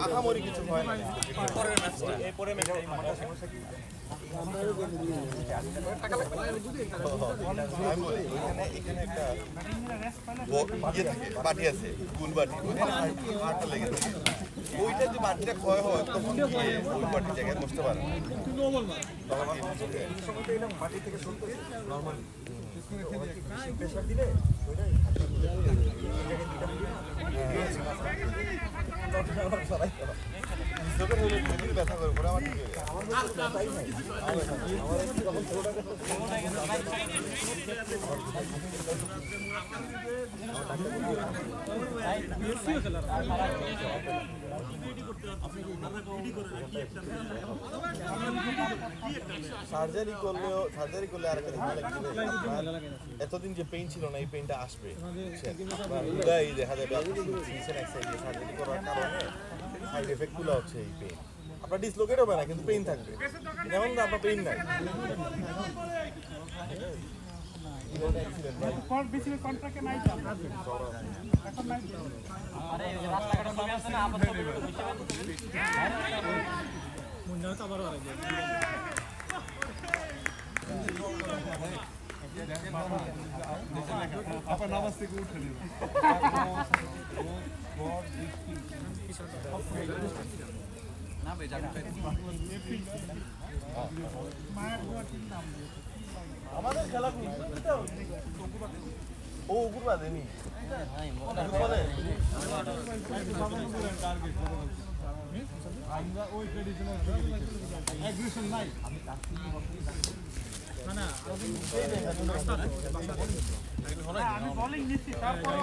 আহামরি কিছু হয় না। এখানে একটা বাটি আছে, গুল বাটি, হাড়টা লেগে থাকে। ওইটা যে বাটিটা ক্ষয় হয় তখন গিয়ে ওই বাটির জায়গায় বসতে পারে না। ব্যথা করে পরে আমার ঠিক হয়ে সার্জারি করলে আর এতদিন যে পেইন ছিল না, এই পেইনটা আসবে। দেখা যাবে সার্জারি করার কারণে সাইড এফেক্ট গুলো হচ্ছে এই পেইন। আপনার ডিসলোকেট হবে না, কিন্তু পেইন থাকবে। যেমন আপনার পেইন নাই। আপনার নামাজ থেকে উঠে নেবে। আমাদের খেলা ও উপর বাঁধেনি আমরা ওই ট্রেডিশনাল অ্যাগ্রেশন নাই। আমি বোলিং নিচ্ছি, তারপরে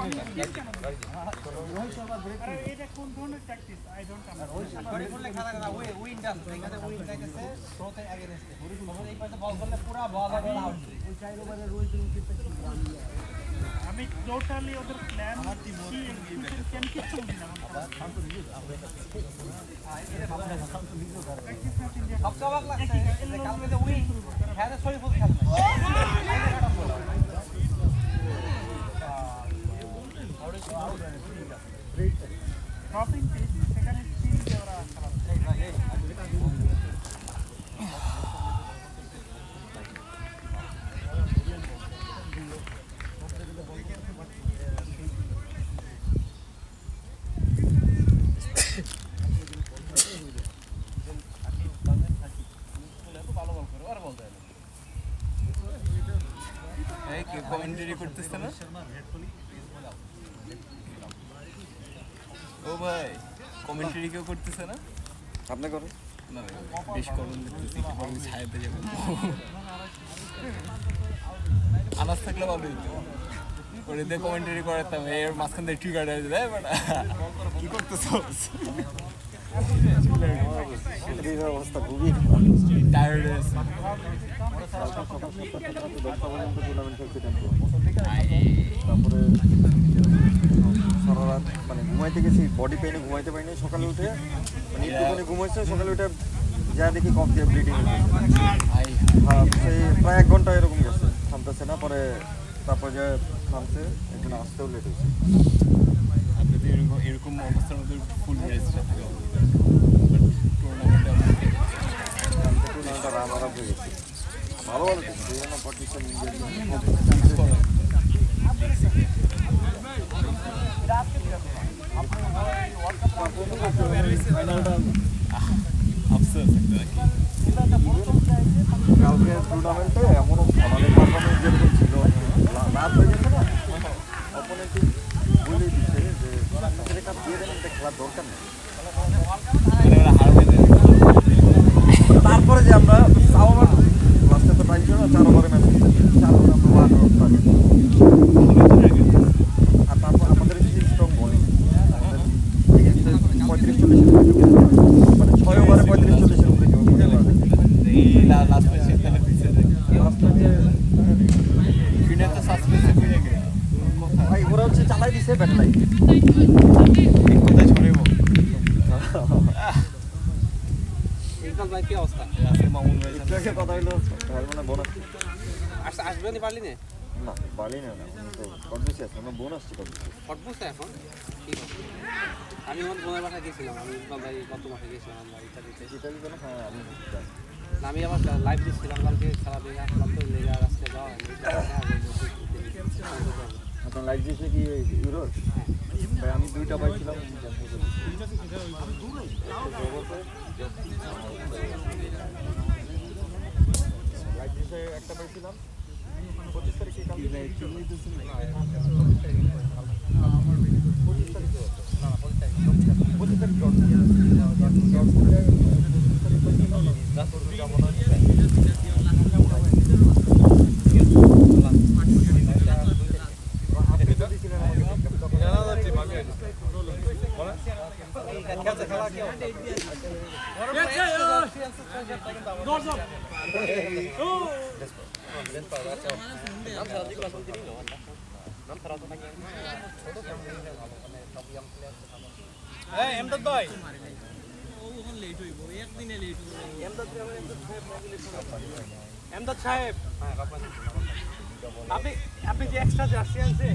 এটা কোন ধরনের প্র্যাকটিস? I don't understand. বললে খেলা করা ওই উইন ডান, এখানে উইন যাইতেছে শোতে এগেইনস্টে। তখন এই পাশে বল করলে পুরো বল হবে আউট। ওই চার ওভারে রোল আমি টোটালি ওদের প্ল্যান কি এক্সিকিউশন কেন কিছু বুঝি না। সবচেয়ে অবাক লাগছে যে কালকে যে উইন খেলা শরীফুল খেলে ড্রপিং পিচ, সেখানে স্পিন দিয়ে ওরা খারাপ। কমেন্ট্রি করতেছে না? ও ভাই, কমেন্ট্রি কেউ করতেছে না? আপনি করেন না? বেশ করুন, দেখতেছি বরং ছায়াতে যাবেন। আনাজ থাকলে ভালোই তো, ওরে দিয়ে কমেন্ট্রি করাতাম। এর মাঝখান থেকে ট্রিগার হয়ে যায়। বাট কি করতেছো? অবস্থা খুবই টায়ার্ড হয়ে আছে। তারপরে সারা রাত মানে ঘুমাইতে গেছি, বডি পেইনে ঘুমাইতে পারিনি। সকালে উঠে মানে একটুখানি ঘুমাইছে, সকালে উঠে যা দেখি কফ দিয়ে ব্লিডিং হয়েছে। সেই প্রায় 1 ঘন্টা এরকম গেছে, থামতেছে না। পরে তারপর যে থামছে, এখানে আসতেও লেট হয়েছে। এরকম অবস্থার মধ্যে ফুল রেস্ট থাকে। টুর্নামেন্টটা রান আরাম হয়ে গেছে, ভালো ভালো কিছু পাকিস্তান কালকে টুর্নামেন্টে এমনও আমাদের পারফরমেন্স যেরকম ছিল, রাত হয়ে গেছে না, অপোনেন্ট বলে দিচ্ছে যে কাপ দিয়ে দেন, এটা খেলার দরকার নেই। তারপরে যে আমরা লাস্টে তো টাইম ছিল না, 4 ওভারে ম্যাচ, 4 ওভারে আমরা 1 ওভার পারি। আর তারপর আমাদের স্ট্রং বলিং 35-40 মানে 6 ওভারে 35-40 লাস্ট ম্যাচে ভাই ওরা হচ্ছে চালাই দিছে ব্যাটালাই কোথায় ছড়াইব ইনকাম ভাই কি অবস্থা? আজকে মামুন ভাই একটু কথা হইলো ভাই মানে বোন আসবে না পারলি না? না বালি না তো কনফিউজ আছে আমরা বোন আসছি হট বসে এখন কি করব? আমি আমার বোনের বাসায় গেছিলাম, আমি ইনকাম ভাই গত মাসে গেছিলাম আমরা ইত্যাদিতে। সেটা কি জানো হ্যাঁ আমি জানি না, আমি আবার লাইভ দিচ্ছিলাম কালকে সারা দিন আসলাম তো লেগে আর আজকে যাওয়া হয়নি। আপনার লাইফ দিয়েছে কি ইউরোর ভাই আমি দুইটা পাইছিলাম লাইফ দিয়েছে একটা পাইছিলাম 25 তারিখে কাল 25 তারিখে এমদাদ ভাই এমদাদ সাহেব আপনি যে এক্সট্রা জার্সি আনছে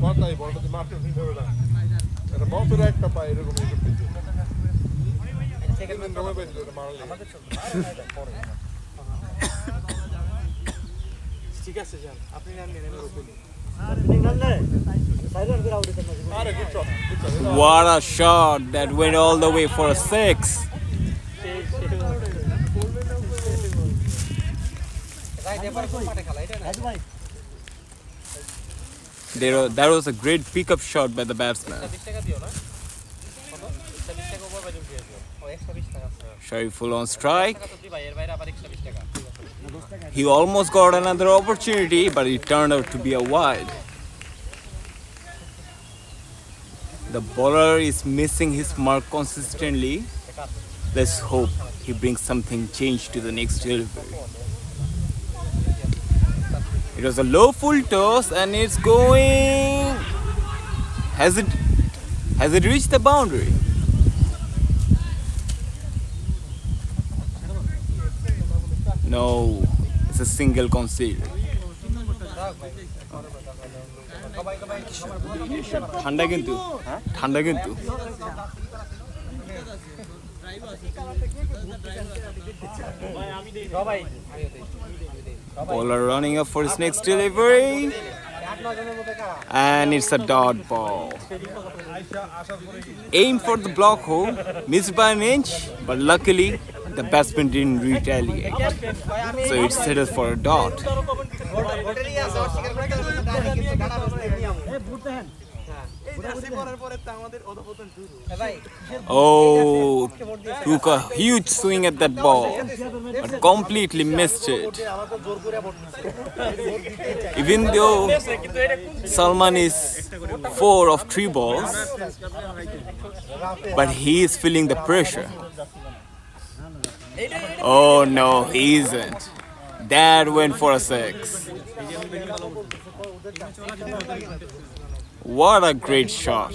মাথায় বলটা মাঠে নিতে হবে না এটা বছরে একটা পায় এরকম সেকেন্ড রমে পেয়েছিল এটা মারলে ঠিক আছে স্যার আপনি নেন What a shot that went all the way for a 6. That was a great pickup shot by the batsman. Shariful on strike. He almost got another opportunity, but it turned out to be a wide. The bowler is missing his mark consistently. Let's hope he brings something change to the next delivery. It was a low full toss and it's going. Has it reached the boundary? No, it's a single conceded. ঠান্ডা কিন্তু ঠান্ডা কিন্তু bowler running up for his next delivery and it's a dot ball. Aim for the block hole, missed by an inch, but luckily the batsman didn't retaliate, so it settled for a dot. Oh, took a huge swing at that ball, but completely missed it. Even though Salman is 4 of 3 balls, but he is feeling the pressure. Oh no, he isn't. That went for a 6. What a great shot.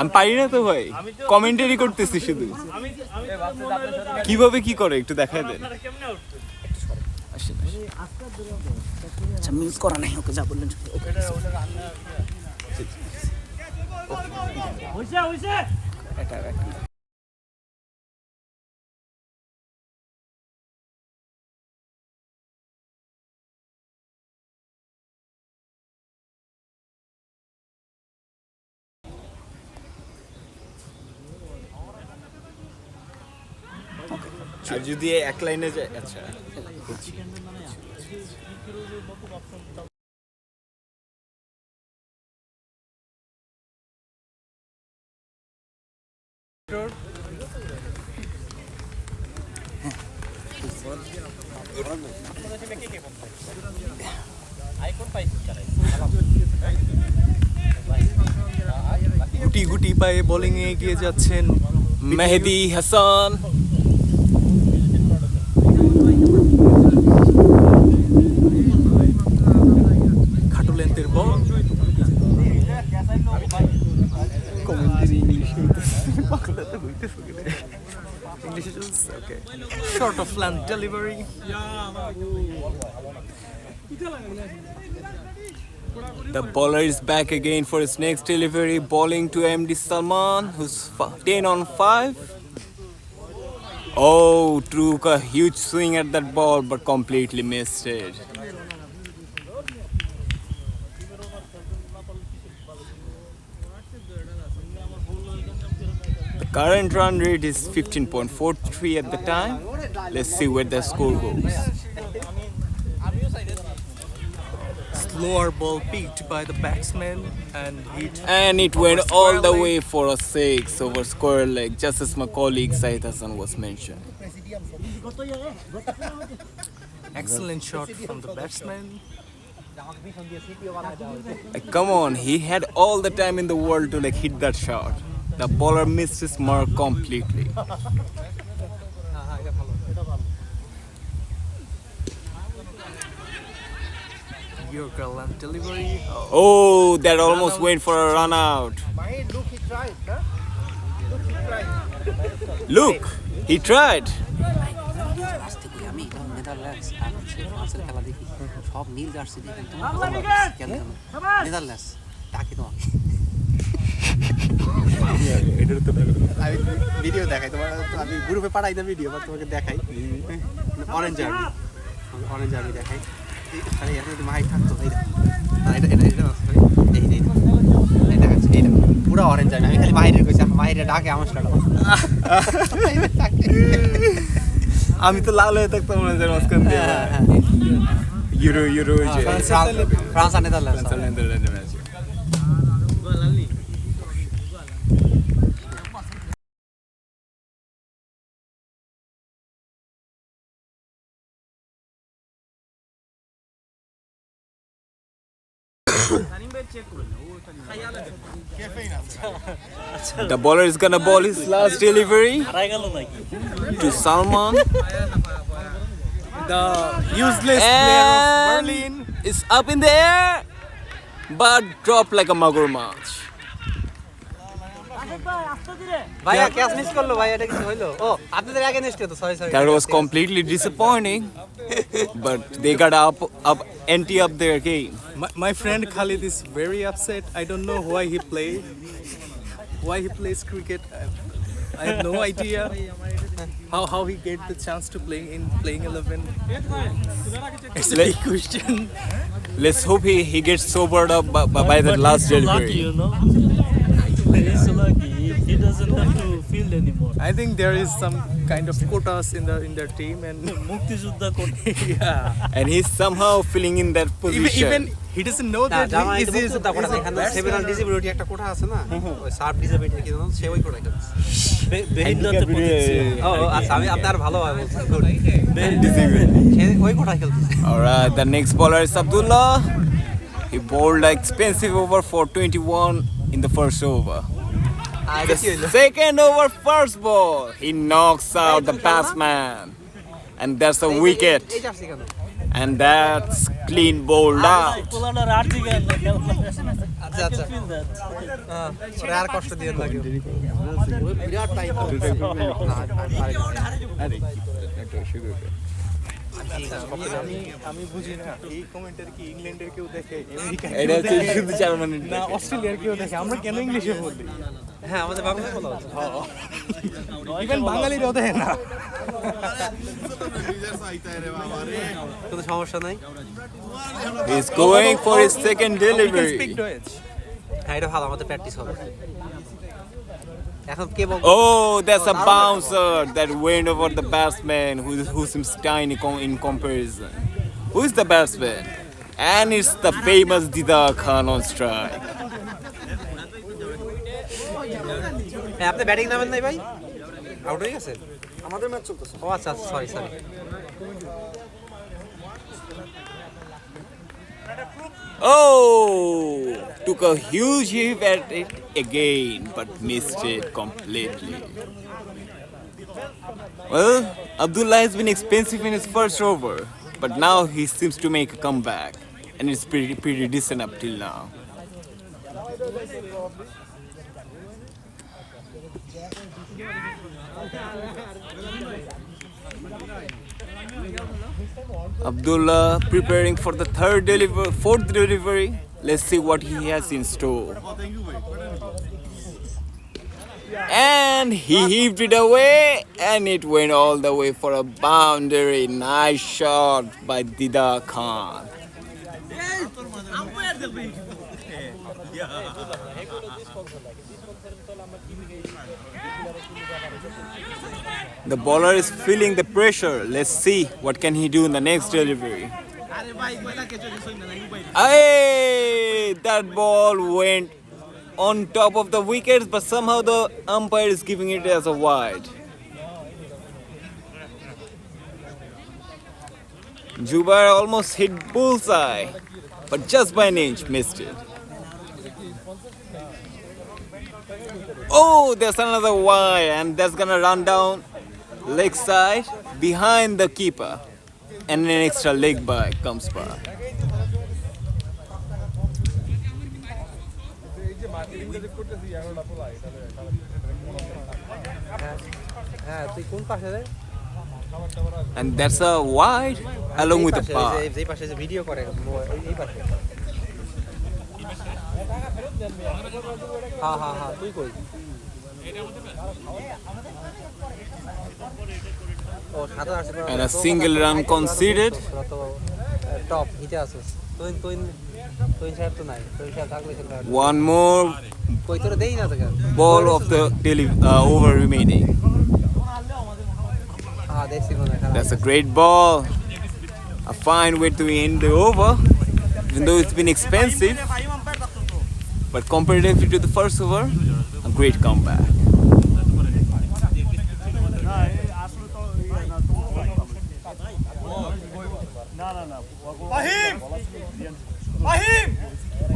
আমি পারি না তো ভাই, commentary করতেছি শুধু। কিভাবে কি করে একটু দেখাই দেন। আচ্ছা মিস করা নাই, ওকে যা বললেন আর যদি এক লাইনে যায়। আচ্ছা গুটি গুটি পায়ে বোলিং এ এগিয়ে যাচ্ছেন মেহেদি হাসান। খাটো লেন্থের বল। Okay. Short of length delivery. The bowler is back again for his next delivery, bowling to MD Salman, who's 10 on 5. Oh, took a huge swing at that ball, but completely missed it. The current run rate is 15.43 at the time. Let's see where the score goes. Slower ball picked by the batsman and it went all the way for a 6 over square leg, just as my colleague Said Hassan was mentioning. Excellent shot from the batsman. Come on, he had all the time in the world to hit that shot. The bowler missed his mark completely. Yorker length delivery. Oh, that almost went for a run out. Look, he tried, huh? Look, he tried. আমি Netherlands আর হচ্ছে ফ্রান্সের খেলা দেখি, সব নীল jersey দেখি, কেন Netherlands ডাকে তোমাকে আমি ভিডিও দেখাই তোমার, আমি গ্রুপে পাঠাই না ভিডিও, বা তোমাকে দেখাই অরেঞ্জ আর্মি দেখাই। আরে এখন একটু মাইক থাকতো, এটা পুরো অরেঞ্জ আর্মি। আমি খালি বাইরে গেছি, বাইরে ডাকে আমার সাথে আমি তো লাল হয়ে থাকতাম মাঝখান দিয়ে। ইউরো ফ্রান্স আর Netherlands match. The bowler is gonna bowl his last delivery to Salman. The useless player of Berlin is up in the air, but dropped like a magur match. ভাইয়া ক্যাচ মিস করলো ভাই, এটা কিছু হইলো? ও আপনাদের এগেইনস্টে তো, sorry That was completely disappointing, but they got up empty up their game. My friend Khalid is very upset. I don't know why he plays cricket. I have no idea how he get the chance to play in playing 11. It's a big question. Let's hope he gets sobered up by the last delivery. You know, he's so lucky. He doesn't have to field anymore. I think there is some kind of quotas in their team, and Mukti Juddha Kota. yeah, And he's somehow filling in that position. even he doesn't know that he is several disability একটা কোঠা আছে না, ওই sub disability কি জানো, সে ওই কোঠা খেলছে। Behinderte position. ও আচ্ছা, আমি আপনার ভালো হয় বলছি, গুড। Disability. সে ওই কোঠা খেলছে। Alright, the next bowler is Abdullah. He bowled an expensive over for 21 in the first over. The second over, first ball, he knocks out the batsman, and that's a wicket. এই jersey কেন? And that's clean bowled out. Polar Artigan. আচ্ছা আচ্ছা, Feel that. ওরে আর কষ্ট দিয়ে লাগে, বিরাট time. আমি বুঝি না এই কমেন্টার কি ইংল্যান্ডের কেউ দেখে, এটা হচ্ছে শুধু জার্মানি না অস্ট্রেলিয়ার কেউ দেখে, আমরা কেন ইংলিশে বলি? হ্যাঁ, আমাদের বাংলায় বলা হচ্ছে, ইভেন বাঙালিরাও দেখে না। কোনো সমস্যা নাই। He's going for his second We can speak delivery. Deutsch. হ্যাঁ, এটা ভালো, আমাদের প্র্যাকটিস হবে। এখন কে বল? Oh, that's a bouncer that went over the batsman who seems tiny in comparison. Who is the batsman? And it's the famous Dida Khan on strike. হ্যাঁ, আপনি batting নামেন নাই ভাই? আউট হয়ে গেছে? আমাদের ম্যাচ চলতেছে। ও আচ্ছা sorry Oh, took a huge hit at it again, but missed it completely. Well, Abdullah has been expensive in his first over, but now he seems to make a comeback, and it's pretty decent up till now. Abdullah preparing for the fourth delivery. Let's see what he has in store. And he heaved it away, and it went all the way for a boundary. Nice shot by Dida Khan. The bowler is feeling the pressure. Let's see what can he do in the next delivery. Hey, that ball went on top of the wickets, but somehow the umpire is giving it as a wide. Jubair almost hit bullseye, but just by an inch missed it. Oh, there's another wide, and that's gonna run down leg side behind the keeper, and an extra leg by comes by. And that's a wide along with the par. এই পাশে যে video করে এই পাশে হ্যাঁ তুই কই ও সাদা আছে And a single run conceded. Top হিটে আছে তুই স্যার তো নাই তুই স্যার থাকলে খেলতে One more কই তোরে দেই না তো ball of the over remaining. দেখছি মনে হয় That's a great ball. A fine way to end the over, even though it's been expensive. But comparatively to the first over, a great comeback. Fahim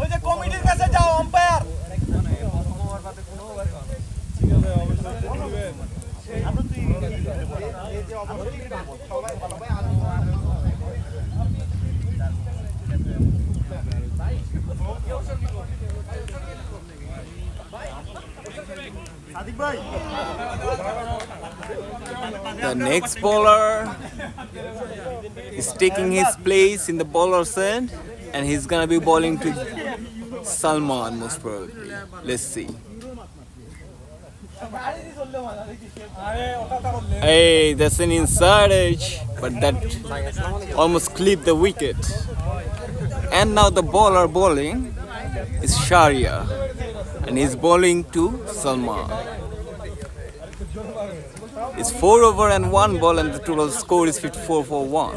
ওই যে কমিটির কাছে যাও umpire The next bowler is taking his place in the bowler's end, and he's gonna be bowling to Salman most probably. Let's see. Hey, that's an inside edge, but that almost clipped the wicket. And now the bowler bowling is Sharia, and he's bowling to Salman. It's 4 over and 1 ball, and the total score is 54 for 1.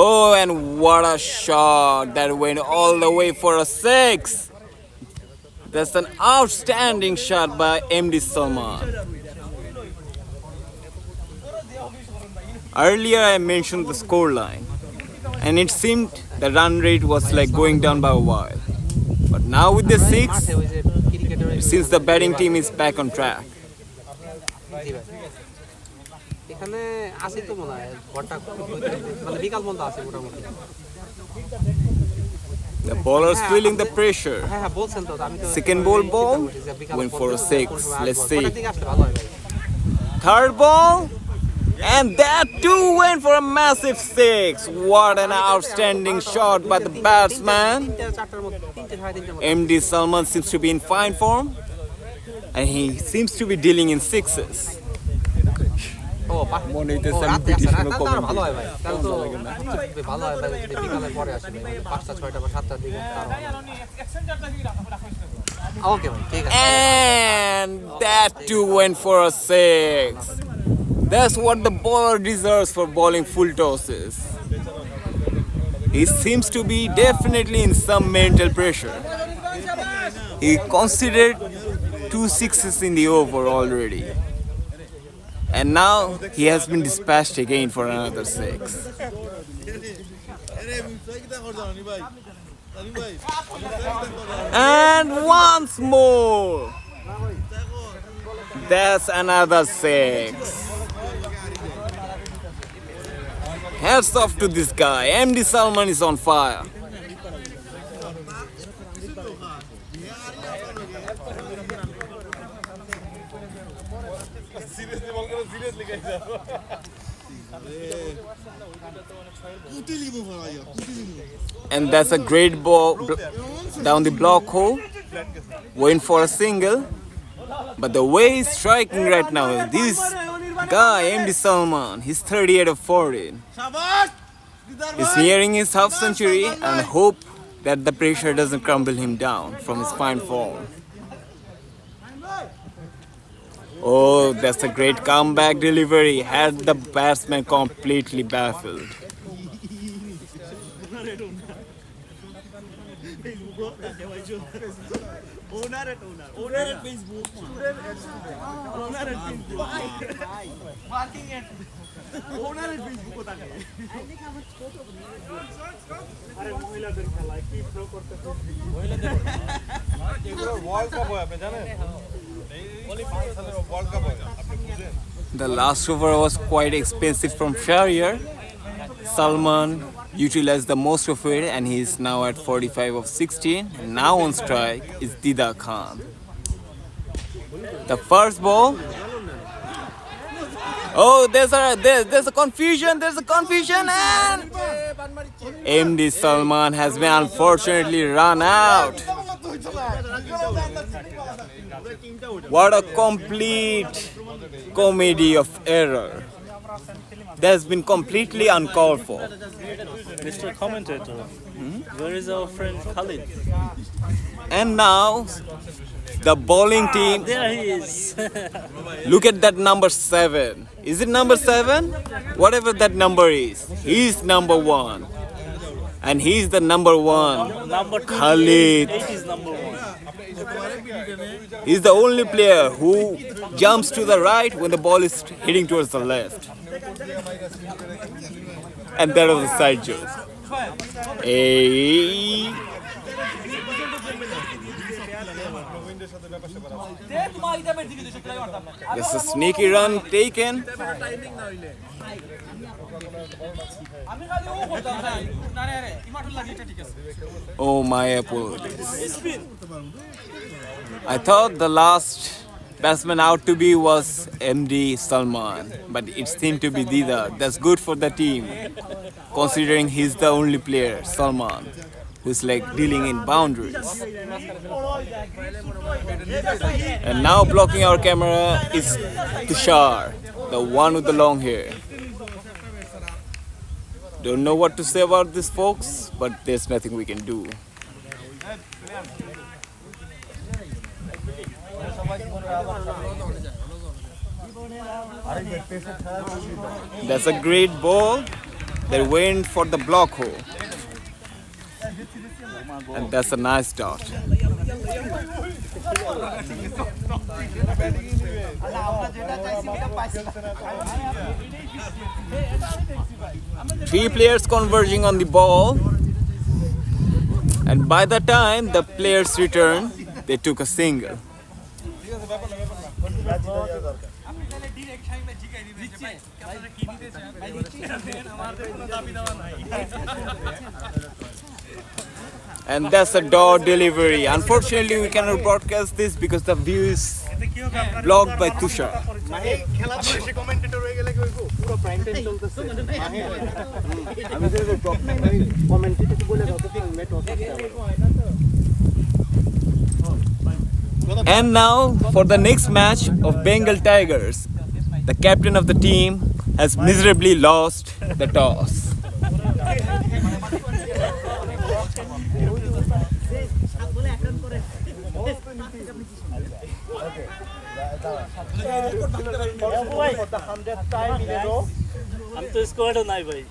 Oh, and what a shot that went all the way for a 6. That's an outstanding shot by MD Salman. Earlier I mentioned the score line, and it seemed the run rate was like going down by a while. But now with the 6, it seems the batting team is back on track. এখানে আসি তো মনে হয় ঘরটা মানে বিকাল পর্যন্ত আছে মোটামুটি The bowler's feeling the pressure. হ্যাঁ বলছেন তো আমি তো Second ball went for a 6. Let's see. Third ball, and that too went for a massive 6. What an outstanding shot by the batsman. MD Salman seems to be in fine form, and he seems to be dealing in 6s. মনে হইতেছে আমি petition comment ভালো হয় ভাই তাহলে তো ভালো হয় ভাই বিকালে পরে আসবে 5টা 6টা বা 7টার দিকে ওকে ভাই ঠিক আছে And that too went for a 6. That's what the bowler deserves for bowling full tosses. He seems to be definitely in some mental pressure. He considered 2 6s in the over already. And now he has been dispatched again for another 6. And once more. That's another 6. Hats off to this guy. MD Salman is on fire. And that's a great ball down the block hole. Waiting for a single. But the way he's striking right now, this guy, MD Salman, he's 38 of 40. He's nearing his half century and hope that the pressure doesn't crumble him down from his fine form. Oh, that's a great comeback delivery. Had the batsman completely baffled. The last over was quite expensive from Shahriar. Salman utilized the most of it and he is now at 45 of 16. And now on strike is Dida Khan. The first ball. Oh, there's a confusion. There's a confusion and MD Salman has been unfortunately run out. What a complete comedy of error. That's been completely uncalled for. Mr. Commentator, where is our friend Khalid? And now the bowling team. There he is. Look at that number 7. Is it number 7? Whatever that number is, he's number 1. And he's the number 1. Number 28 Khalid. is number 1. He's the only player who jumps to the right when the ball is heading towards the left. And that was a side joke. Hey. There's a sneaky run taken. Oh, my apologies. I thought the last batsman out to be was MD Salman, but it seemed to be Dida. That's good for the team, considering he's the only player, Salman, who's like dealing in boundaries. And now blocking our camera is Tushar, the one with the long hair. Don't know what to say about this, folks, but there's nothing we can do. That's a great ball. They went for the block hole. And that's a nice dot. Three players converging on the ball. And by the time the players returned, they took a single. And that's a dot delivery. Unfortunately, we cannot broadcast this because the view is blocked by Tushar. And now for the next match of Bengal Tigers, the captain of the team has miserably lost the toss. I'm to squad or not, boy.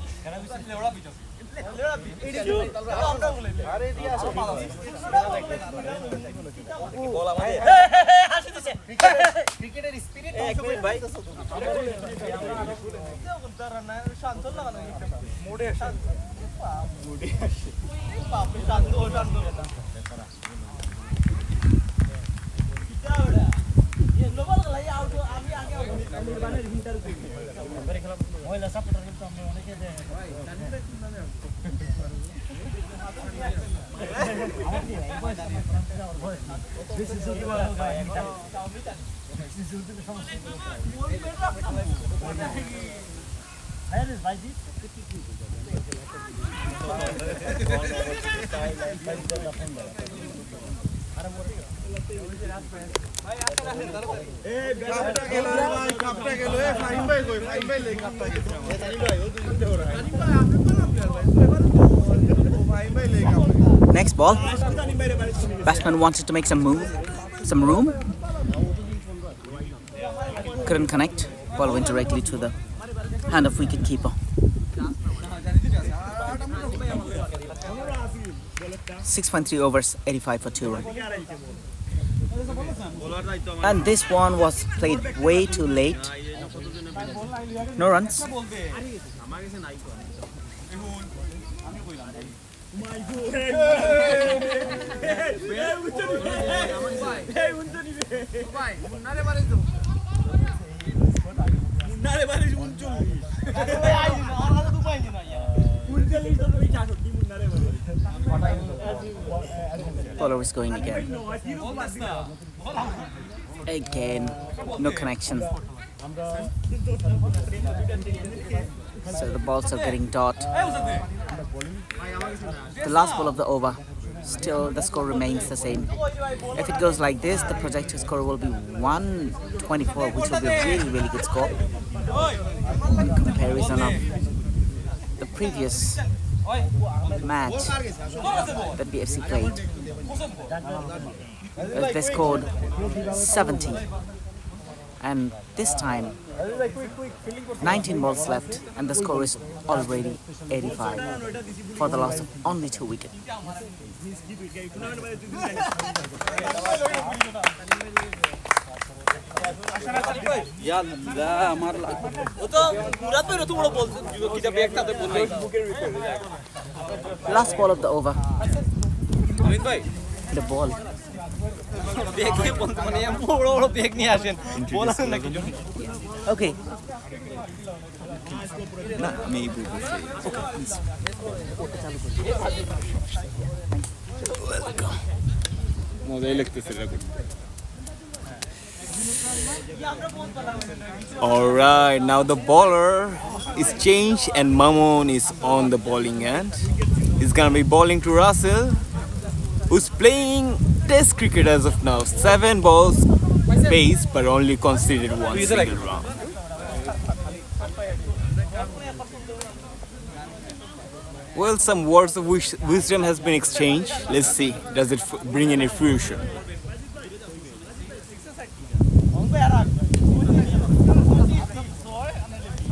Next ball. Batsman wanted to make some room. Couldn't connect. Ball went directly to the hand of wicket keeper. 6.3 overs, 85 for 2 runs. And this one was played way too late. No runs. Bowler is going again. Again, no connection. So the balls are getting dot. The last ball of the over. Still the score remains the same. If it goes like this, the projected score will be 124, which will be a really good score. In comparison of the previous match that BFC played. They scored 70. And this time 19 balls left and the score is already 85 for the loss of only 2 wickets. Last ball of the over. The ball. Okay. Alright, now the bowler is changed and Mamoon is on the bowling end. He's gonna be bowling to Russell, who's playing Test cricket as of now. 7 balls pace, but only conceded 1 single round. Well, some words of wisdom has been exchanged. Let's see, does it bring any fruition?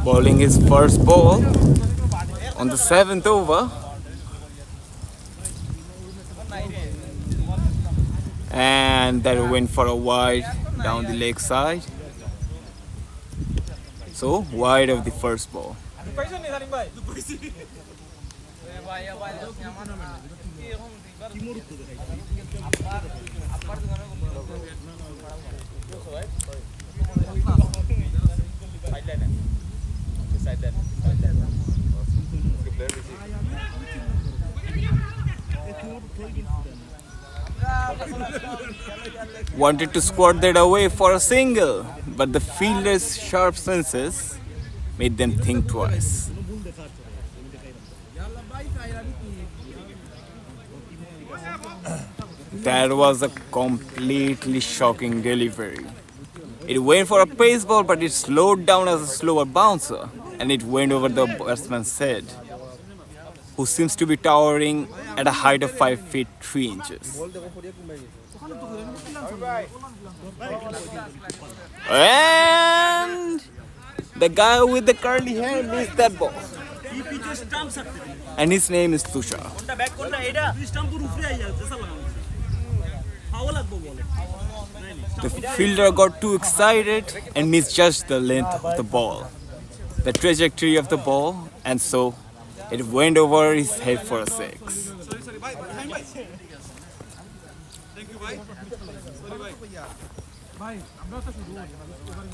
Bowling his first ball on the 7th over. And that went for a wide down the leg side. So wide of the first ball. Wanted to squat that away for a single, but the fielder's sharp senses made them think twice. That was a completely shocking delivery. It went for a pace ball, but it slowed down as a slower bouncer, and it went over the batsman's head, who seems to be towering at a height of 5 feet 3 inches. And the guy with the curly hair missed that ball. And his name is Tushar. The fielder got too excited and misjudged the length of the ball, the trajectory of the ball, and so it went over his head for a six.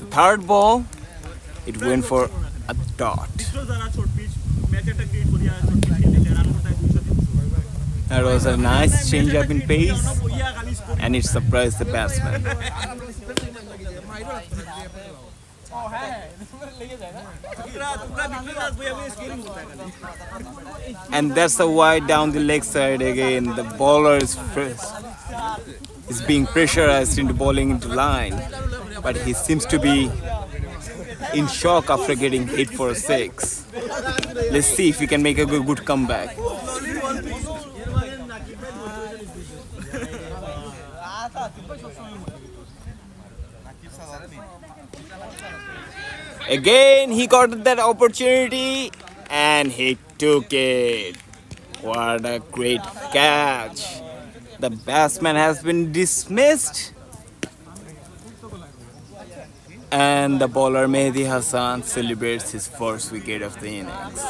The third ball, it went for a dot. That was a nice change up in pace and it surprised the batsman. And that's the wide down the leg side again. The bowler is being pressurized into bowling into line, but he seems to be in shock after getting hit for a six. Let's see if he can make a good comeback. Again, he got that opportunity and he took it. What a great catch. The batsman has been dismissed. And the bowler Mehdi Hassan celebrates his first wicket of the innings.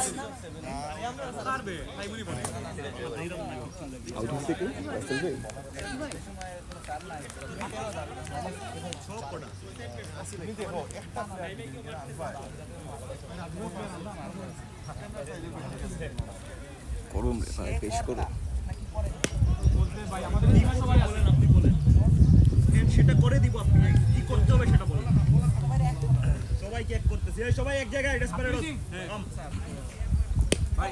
করুন রে ভাই, পেশ করুন। সেটা করে দিব, আপনি কি করতে হবে সেটা বলুন। সবাই কি এক করতেছে, এই সবাই এক জায়গায় ডেসপারেট। ভাই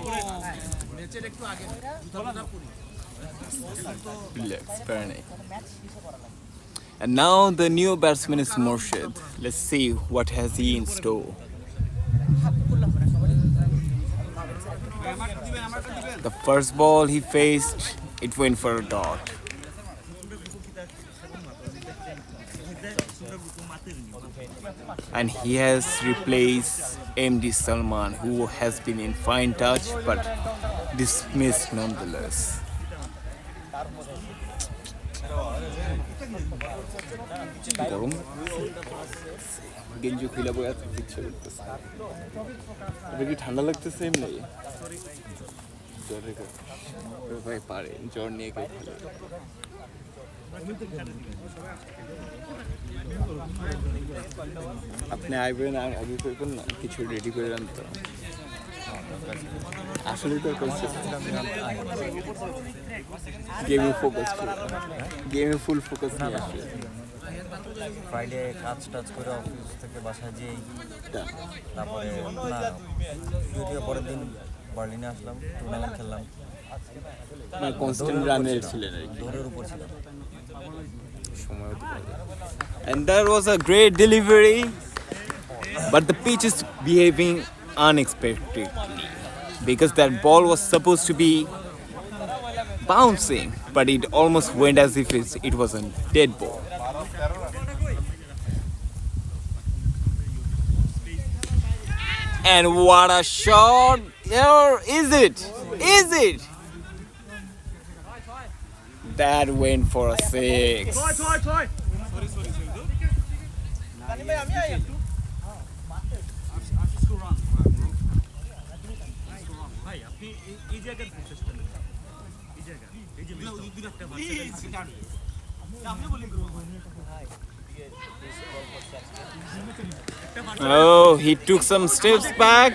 ম্যাচের একটু আগে জুতাটা পরি। Relax, Pranay. And now the new batsman is Morshid. Let's see what has he in store. The first ball he faced, it went for a dot. And he has replaced MD Salman, who has been in fine touch but dismissed nonetheless. গরম গেঞ্জি খুলে বয়ে ইচ্ছা করতেছে। তবে কি ঠান্ডা লাগতেছে এমনি? জ্বর ভাই পারে, জ্বর নিয়ে কেউ খেলে। আপনি আইবেন আগে করবেন না, কিছু রেডি করে আনতো। আসলে তো গেমে ফোকাস, গেমে ফুল ফোকাস নিয়ে আসবে। ফ্রাইডে কাজ টাজ করে অফিস থেকে বাসায় যেই, তারপরে না ডিউটির পরের দিন বার্লিনে আসলাম, টুর্নামেন্ট খেললাম, মানে কনস্ট্যান্ট রানের ছিলেন আর কি, দৌড়ের উপর ছিলাম। And that was a great delivery, but the pitch is behaving unexpectedly because that ball was supposed to be bouncing, but it almost went as if it was a dead ball. And what a shot! Or is it? Is it? That went for a six. Oh, he took some steps back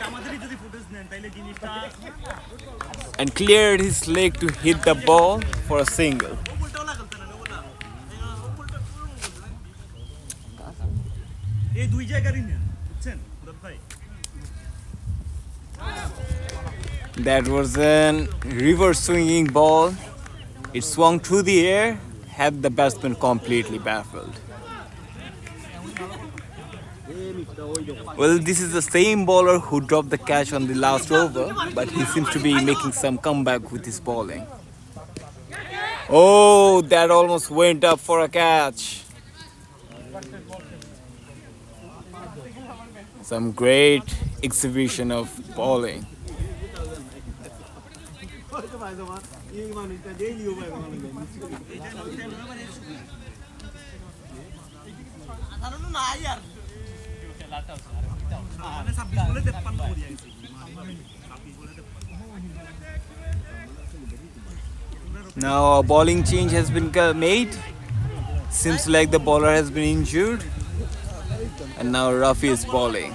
and cleared his leg to hit the ball for a single. That was a reverse swinging ball. It swung through the air, had the batsman completely baffled. Well, this is the same bowler who dropped the catch on the last over, but he seems to be making some comeback with his bowling. Oh, that almost went up for a catch. Some great exhibition of bowling. Now a bowling change has been made. Seems like the bowler has been injured. And now Rafi is bowling.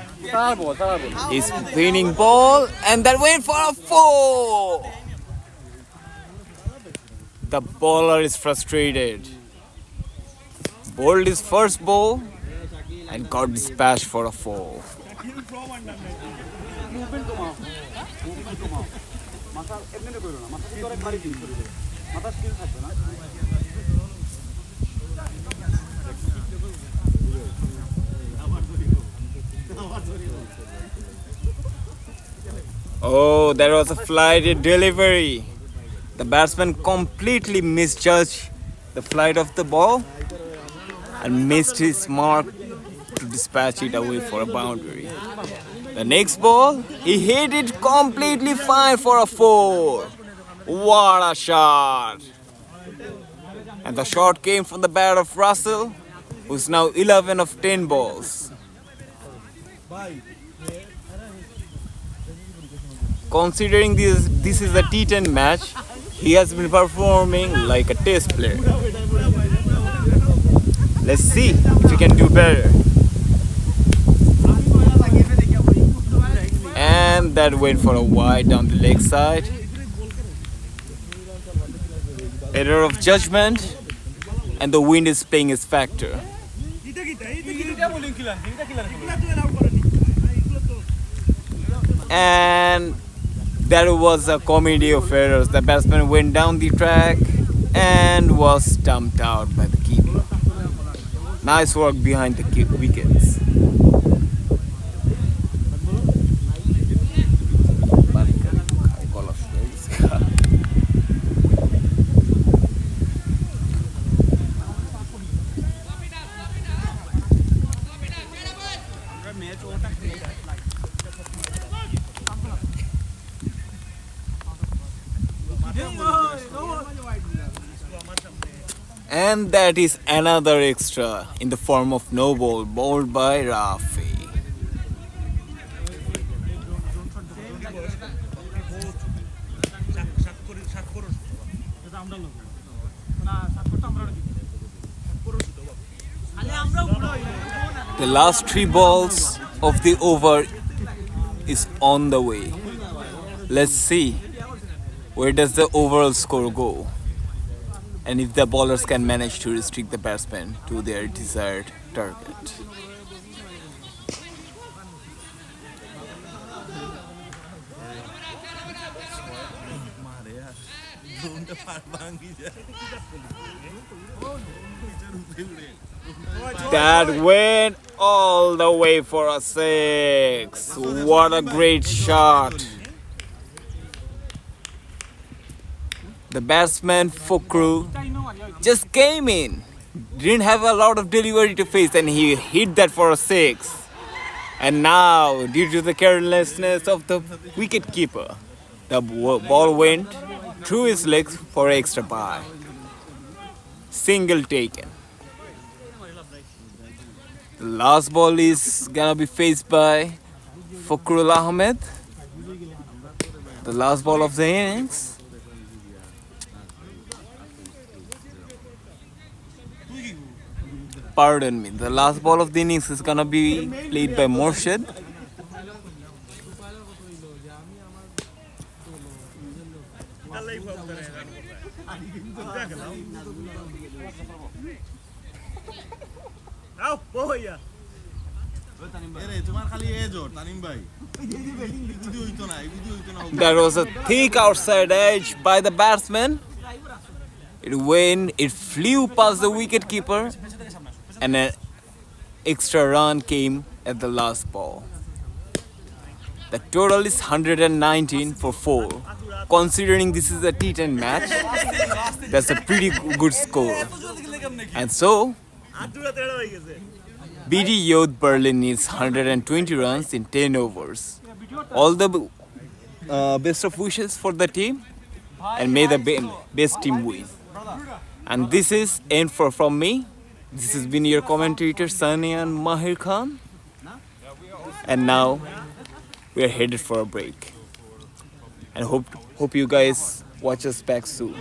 He's spinning ball and that went for a 4. The bowler is frustrated. Bowled his first ball and got dispatched for a 4. Oh, that was a flighted delivery. The batsman completely misjudged the flight of the ball and missed his mark to dispatch it away for a boundary. The next ball, he hit it completely fine for a 4. What a shot! And the shot came from the bat of Russell, who's now 11 of 10 balls. Considering this is a T10 match, he has been performing like a test player. Let's see if he can do better. And that went for a wide down the leg side. Error of judgment, and the wind is playing its factor. And that was a comedy of errors. The batsman went down the track and was stumped out by the keeper. Nice work behind the wickets. And that is another extra in the form of no ball bowled by Rafi. The last 3 balls of the over is on the way. Let's see where does the overall score go, and if the bowlers can manage to restrict the batsmen to their desired target. That went all the way for a 6. What a great shot. The batsman Fukru just came in, didn't have a lot of delivery to face, and he hit that for a 6. And now, due to the carelessness of the wicket-keeper, the ball went through his legs for extra bye. Single taken. The last ball is gonna be faced by Fakrul Ahmed. The last ball of the innings. Pardon me, the last ball of the innings is gonna be played by Morshed. That was a thick outside edge by the batsman. It flew past the wicket keeper, and an extra run came at the last ball. The total is 119 for 4. Considering this is a T10 match, that's a pretty good score. And so, BD Youth Berlin needs 120 runs in 10 overs. All the best of wishes for the team. and may the best team win. And this is info from me. This has been your commentator Sunny and Mahir Khan. And now we are headed for a break. And hope you guys watch us back soon.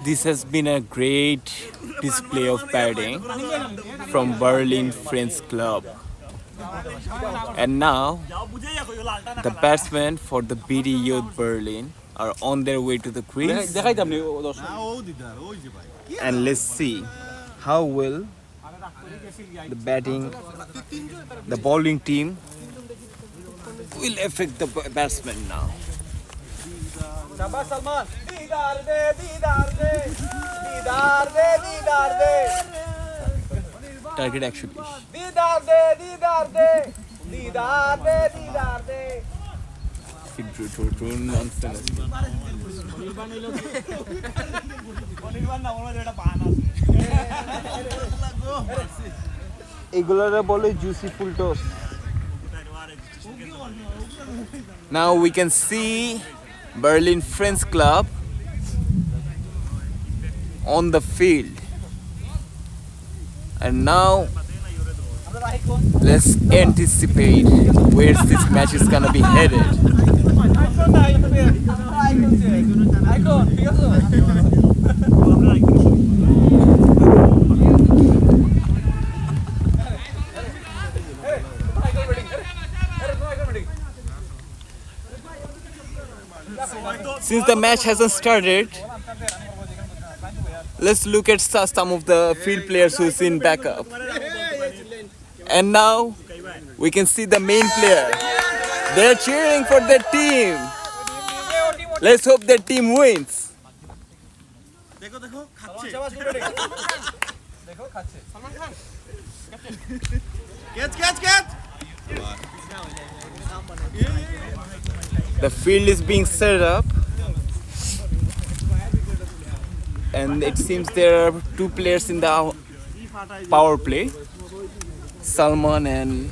This has been a great display of batting from Berlin Friends Club. And now the batsmen for the BD Youth Berlin are on their way to the crease. And let's see how will the bowling team will affect the batsmen now. Target actually. Nonsense. এগুলোরে বলে juicy full toss. Now we can see Berlin Friends Club on the field. And now let's anticipate where this match is gonna be headed. Since the match hasn't started, let's look at some of the field players who's in backup. And now we can see the main player. They're cheering for their team. Let's hope their team wins. The field is being set up, and it seems there are two players in the power play, Salman and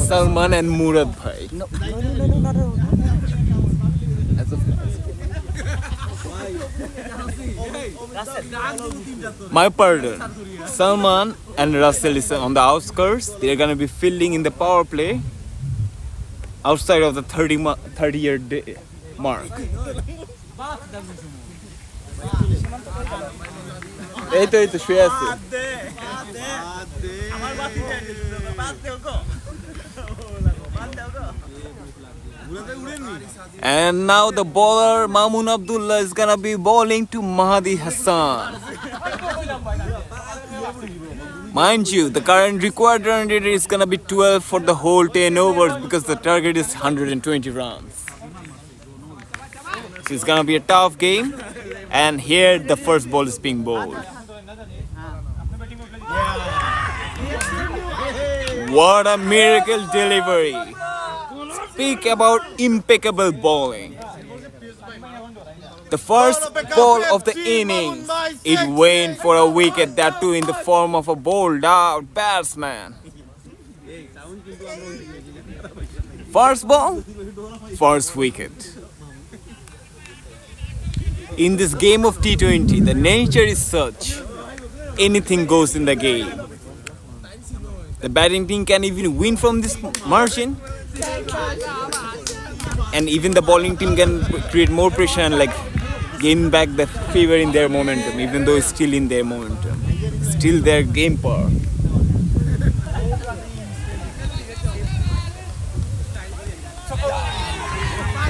Salman and Murad bhai. My pardon. Salman and Russell is on the outskirts. They're gonna be fielding in the power play outside of the 30-year mark. এই তো শুয়ে আছে। And now the bowler Mamun Abdullah is gonna be bowling to Mahdi Hassan. Mind you, the current required run rate is gonna be 12 for the whole 10 overs because the target is 120 runs. So it's gonna be a tough game. And here the first ball is being bowled. What a miracle delivery. Speak about impeccable bowling. The first ball of the innings, it went for a wicket, that too in the form of a bowled out batsman. First ball, first wicket. In this game of T20, the nature is such, anything goes in the game. The batting team can even win from this margin, and even the bowling team can create more pressure and gain back the favor in their momentum, even though it's still in their momentum, still their game power.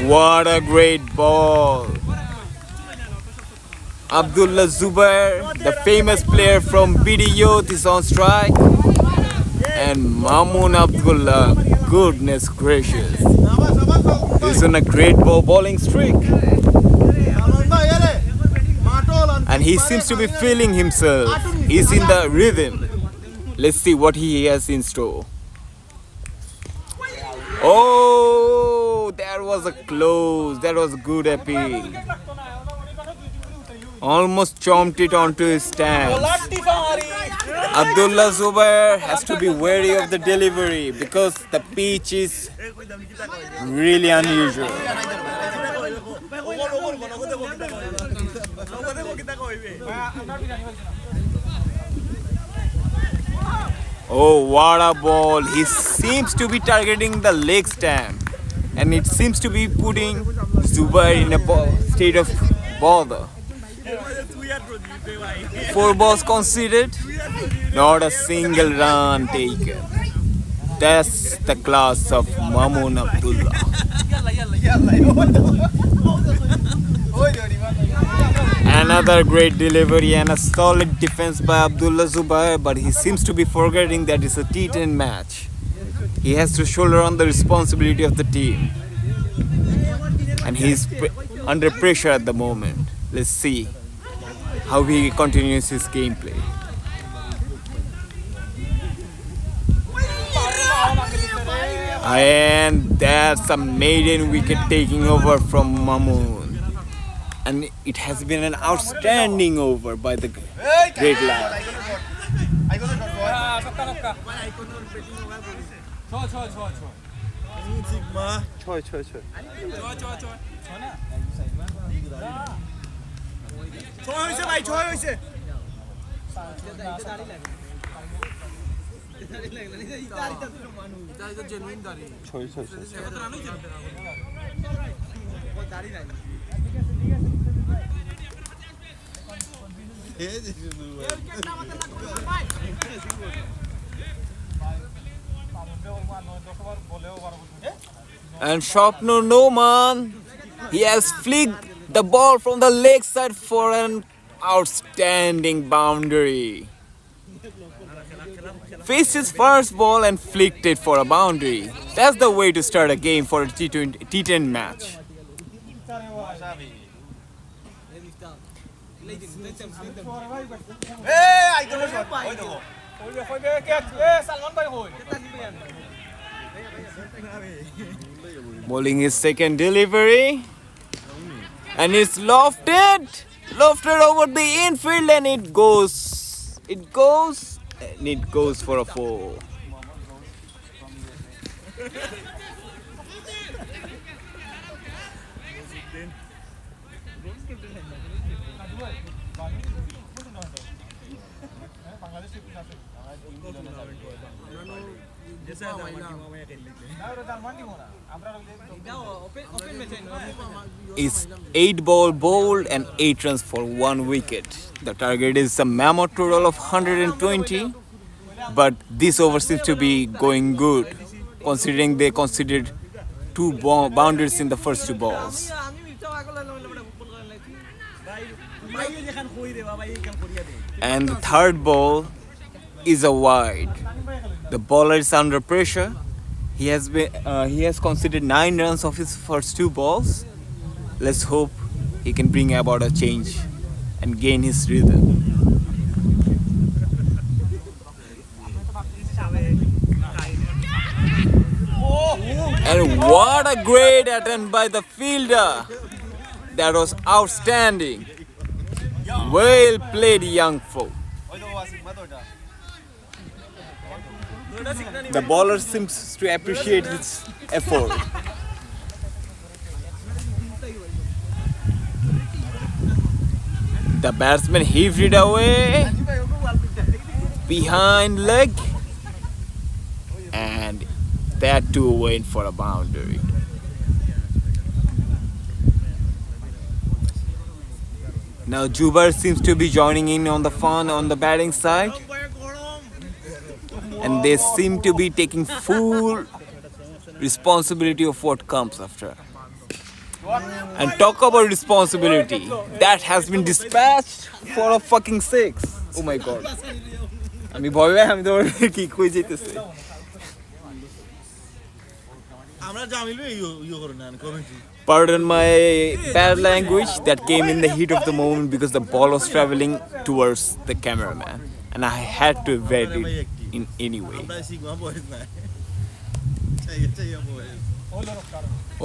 What a great ball! Abdullah Zubair, the famous player from BD Youth, is on strike. And Mamoon Abdullah, goodness gracious, he's on a great bowling streak. And he seems to be feeling himself. He's in the rhythm. Let's see what he has in store. Oh, that was a close. That was a good appeal. Almost chomped it onto his stance. Abdullah Zubair has to be wary of the delivery because the pitch is really unusual. Oh, what a ball. He seems to be targeting the leg stamp, and it seems to be putting Zubair in a state of bother. 4 balls conceded, not a single run taken. That's the class of Mamoon Abdullah. Another great delivery and a solid defense by Abdullah Zubair, but he seems to be forgetting that it's a T10 match. He has to shoulder on the responsibility of the team. And he's under pressure at the moment. Let's see how he continues his gameplay. And that's a maiden wicket taking over from Mamoon. And it has been an outstanding over by the great lad. And Shopner Noman, he has flicked the ball from the leg side for an outstanding boundary. Faced his first ball and flicked it for a boundary. That's the way to start a game for a T10 match. Bowling his second delivery, and it's lofted over the infield, and it goes for a 4. It's 8 ball bowled and 8 runs for 1 wicket. The target is a mammoth total of 120, but this over seems to be going good, considering they conceded 2 boundaries in the first 2 balls. And the third ball is a wide. The bowler is under pressure. He has conceded 9 runs of his first 2 balls. Let's hope he can bring about a change and gain his rhythm. And what a great attempt by the fielder. That was outstanding. Well played, young folk. The bowler seems to appreciate his effort. The batsman heaved it away behind leg, and that too went for a boundary. Now Jubair seems to be joining in on the fun on the batting side, and they seem to be taking full responsibility of what comes after. And talk about responsibility, that has been dispatched for a fucking 6. Oh my god. আমি ভয় পাই আমি তো কি কই যাইতেছে আমরা জামিলু you করে না commentary Pardon my bad language, that came in the heat of the moment because the ball was traveling towards the cameraman and I had to evade it in any way. আমরা sigma boys না চাই boys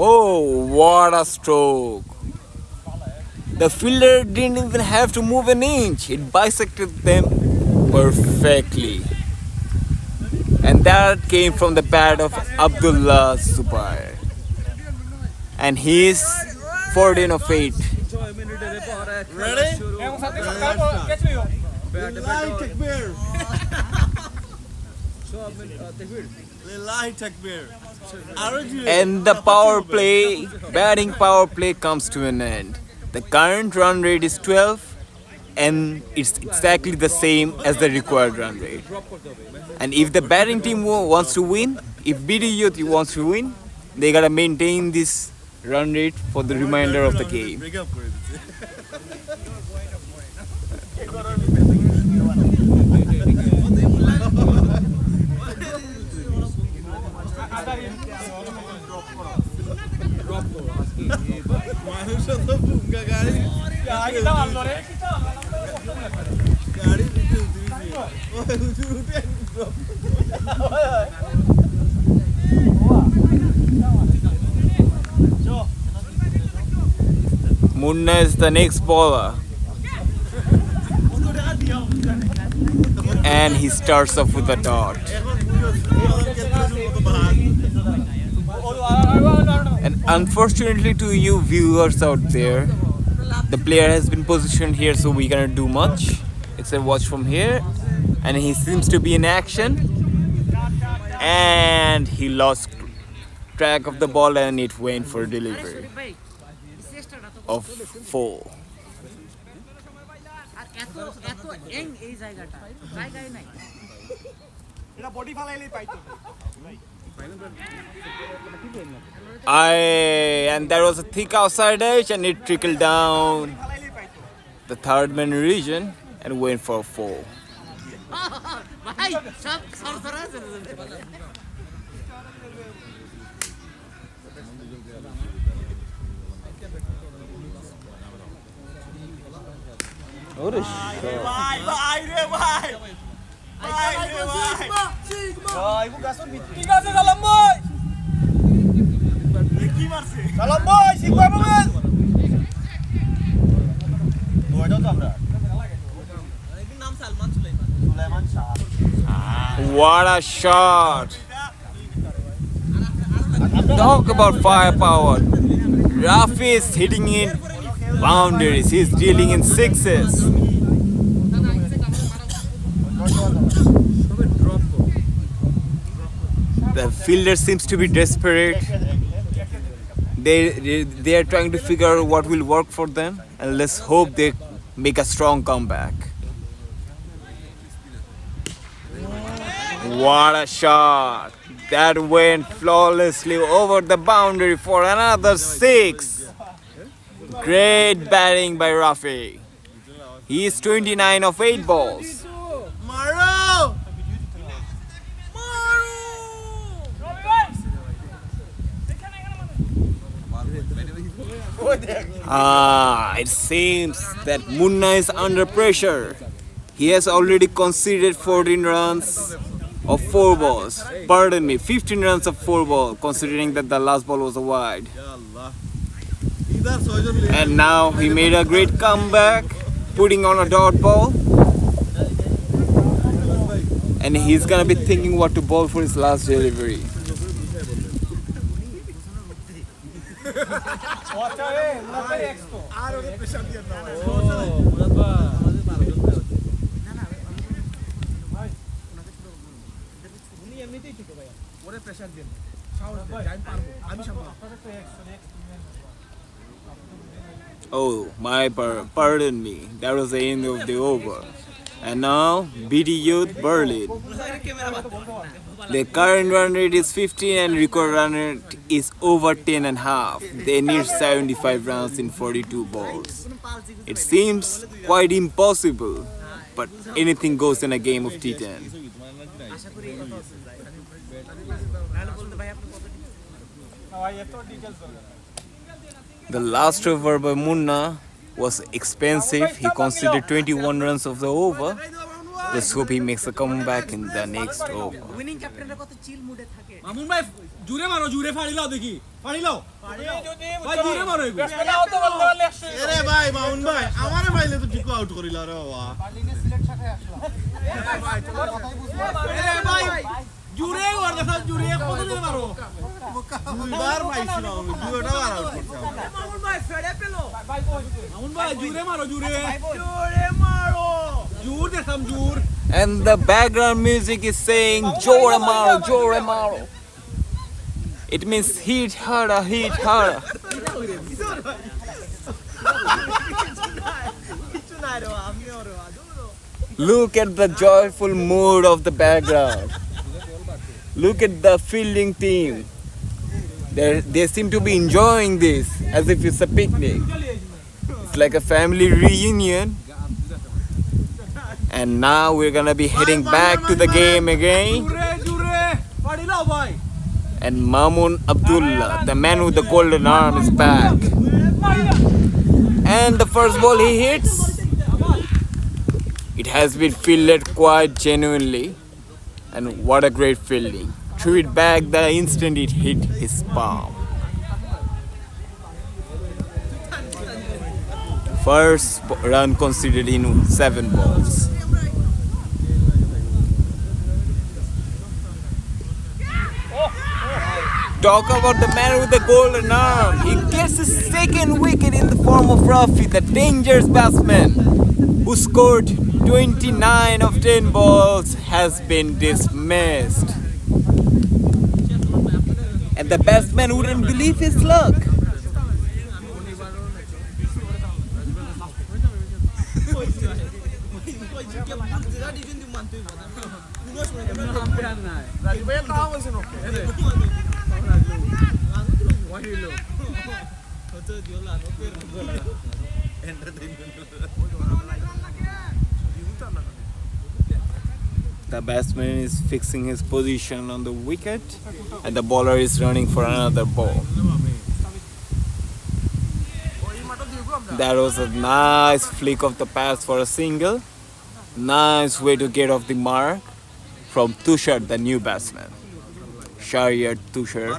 Oh, what a stroke. The fielder didn't even have to move an inch. It bisected them perfectly. And that came from the bat of Abdullah Zubair. And he's 14 of 8. Ready? Lillahi takbir. Lillahi takbir. And the batting power play comes to an end. The current run rate is 12 and it's exactly the same as the required run rate. And if the batting team wants to win, if BD Youth wants to win, they gotta maintain this run rate for the remainder of the game. Munna is the next bowler. And he starts off with a dot. And unfortunately to you viewers out there, the player has been positioned here so we cannot do much except watch from here, and he seems to be in action, and he lost track of the ball and it went for delivery of 4. And there was a thick outside edge and it trickled down the third man region and went for 4. What a What a shot! Talk about firepower. Rafi is hitting in boundaries. He's dealing in 6s. The fielder seems to be desperate. They are trying to figure out what will work for them, and let's hope they make a strong comeback. What a shot! That went flawlessly over the boundary for another 6. Great batting by Rafi. He is 29 of 8 balls. Maro! It seems that Munna is under pressure. He has already conceded 14 runs of 4 balls. Pardon me, 15 runs of 4 balls, considering that the last ball was a wide. And now he made a great comeback, putting on a dot ball. And he's gonna be thinking what to bowl for his last delivery. Oh, pardon me. That was the end of the over. And now, BD Youth Berlin. The current run rate is 15 and record run rate is over 10.5. They need 75 runs in 42 balls. It seems quite impossible, but anything goes in a game of T10. The last over by Munna was expensive. He conceded 21 runs of the over. Let's hope he makes a comeback in the next over. Mamun ভাই জুরে মারো জুরে ফাড়ি লাও দেখি ফাড়ি লাও ভাই জুরে মারো এগো আরে ভাই মামুন ভাই আমারে মাইলে তো ঠিক আউট করিলা রে বাবা আরে ভাই জুরে ওর দেখা জুরে কত জুরে মারো দুইবার পাইছি মামুন দুইটা বার আউট করছে মামুন ভাই ফেড়ে পেলো মামুন ভাই জুরে মারো জুরে জুরে মারো জুর দেখাম জুর. And the background music is saying Jore Maro, Jore Maro. It means hit harder, hit harder. Look at the joyful mood of the background. Look at the fielding team. They seem to be enjoying this as if it's a picnic. It's like a family reunion. And now we're gonna be heading back to the game again. And Mamun Abdullah, the man with the golden arm, is back. And the first ball he hits, it has been fielded quite genuinely. And what a great fielding. Threw it back the instant it hit his palm. First run conceded in 7 balls. Talk about the man with the golden arm. He gets his second wicket in the form of Rafi, the dangerous batsman who scored 29 of 10 balls, has been dismissed. And the batsman wouldn't believe his luck. The batsman is fixing his position on the wicket and the bowler is running for another ball. That was a nice flick of the pass for a single. Nice way to get off the mark from Tushar, the new batsman. Shariat Tushar.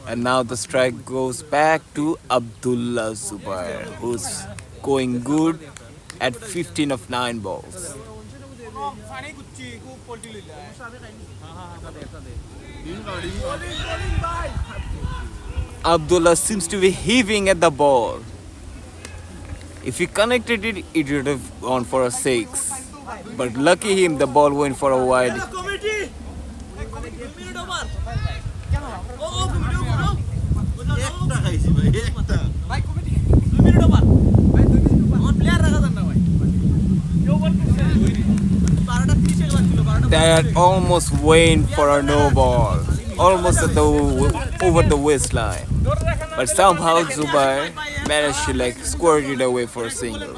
And now the strike goes back to Abdullah Zubair, who's going good at 15 of 9 balls. Abdullah seems to be heaving at the ball. If he connected it, it would have gone for a 6. But lucky him, the ball went for a wide. That almost went for a no ball, almost at the over the waistline. But somehow Zubair managed to squirt it away for a single.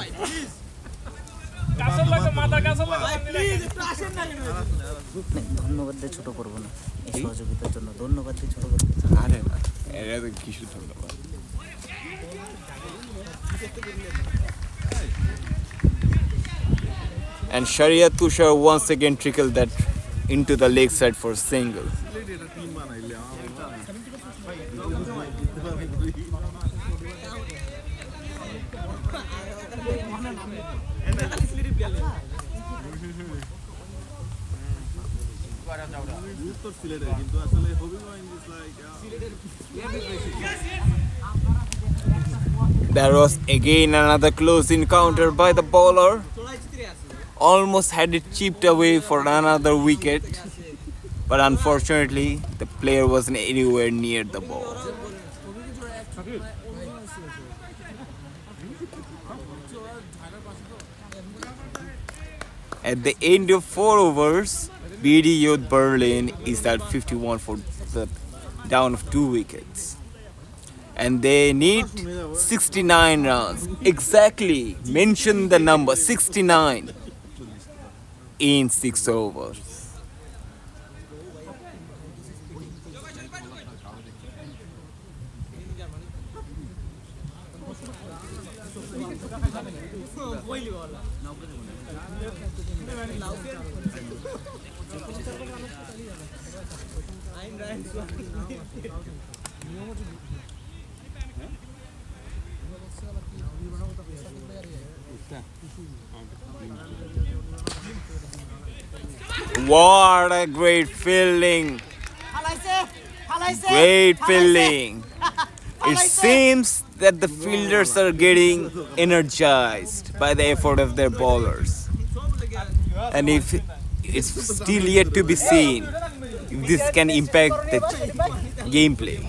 ধন্যবাদ দিয়ে ছোট করবো না এই সহযোগিতার জন্য ধন্যবাদ দিয়ে ছোট করবো আরে না, এরা তো কিছু ধন্যবাদ। And Sharia Tushar once again trickled that into the leg side for single. There was again another close encounter by the bowler. Almost had it chipped away for another wicket, but unfortunately the player wasn't anywhere near the ball. At the end of 4 overs, BD Youth Berlin is at 51 for the down of 2 wickets. And they need 69 runs. Exactly. Mention the number 69 in 6 overs. What a great fielding! Great fielding! It seems that the fielders are getting energized by the effort of their bowlers. And if it's still yet to be seen if this can impact the gameplay.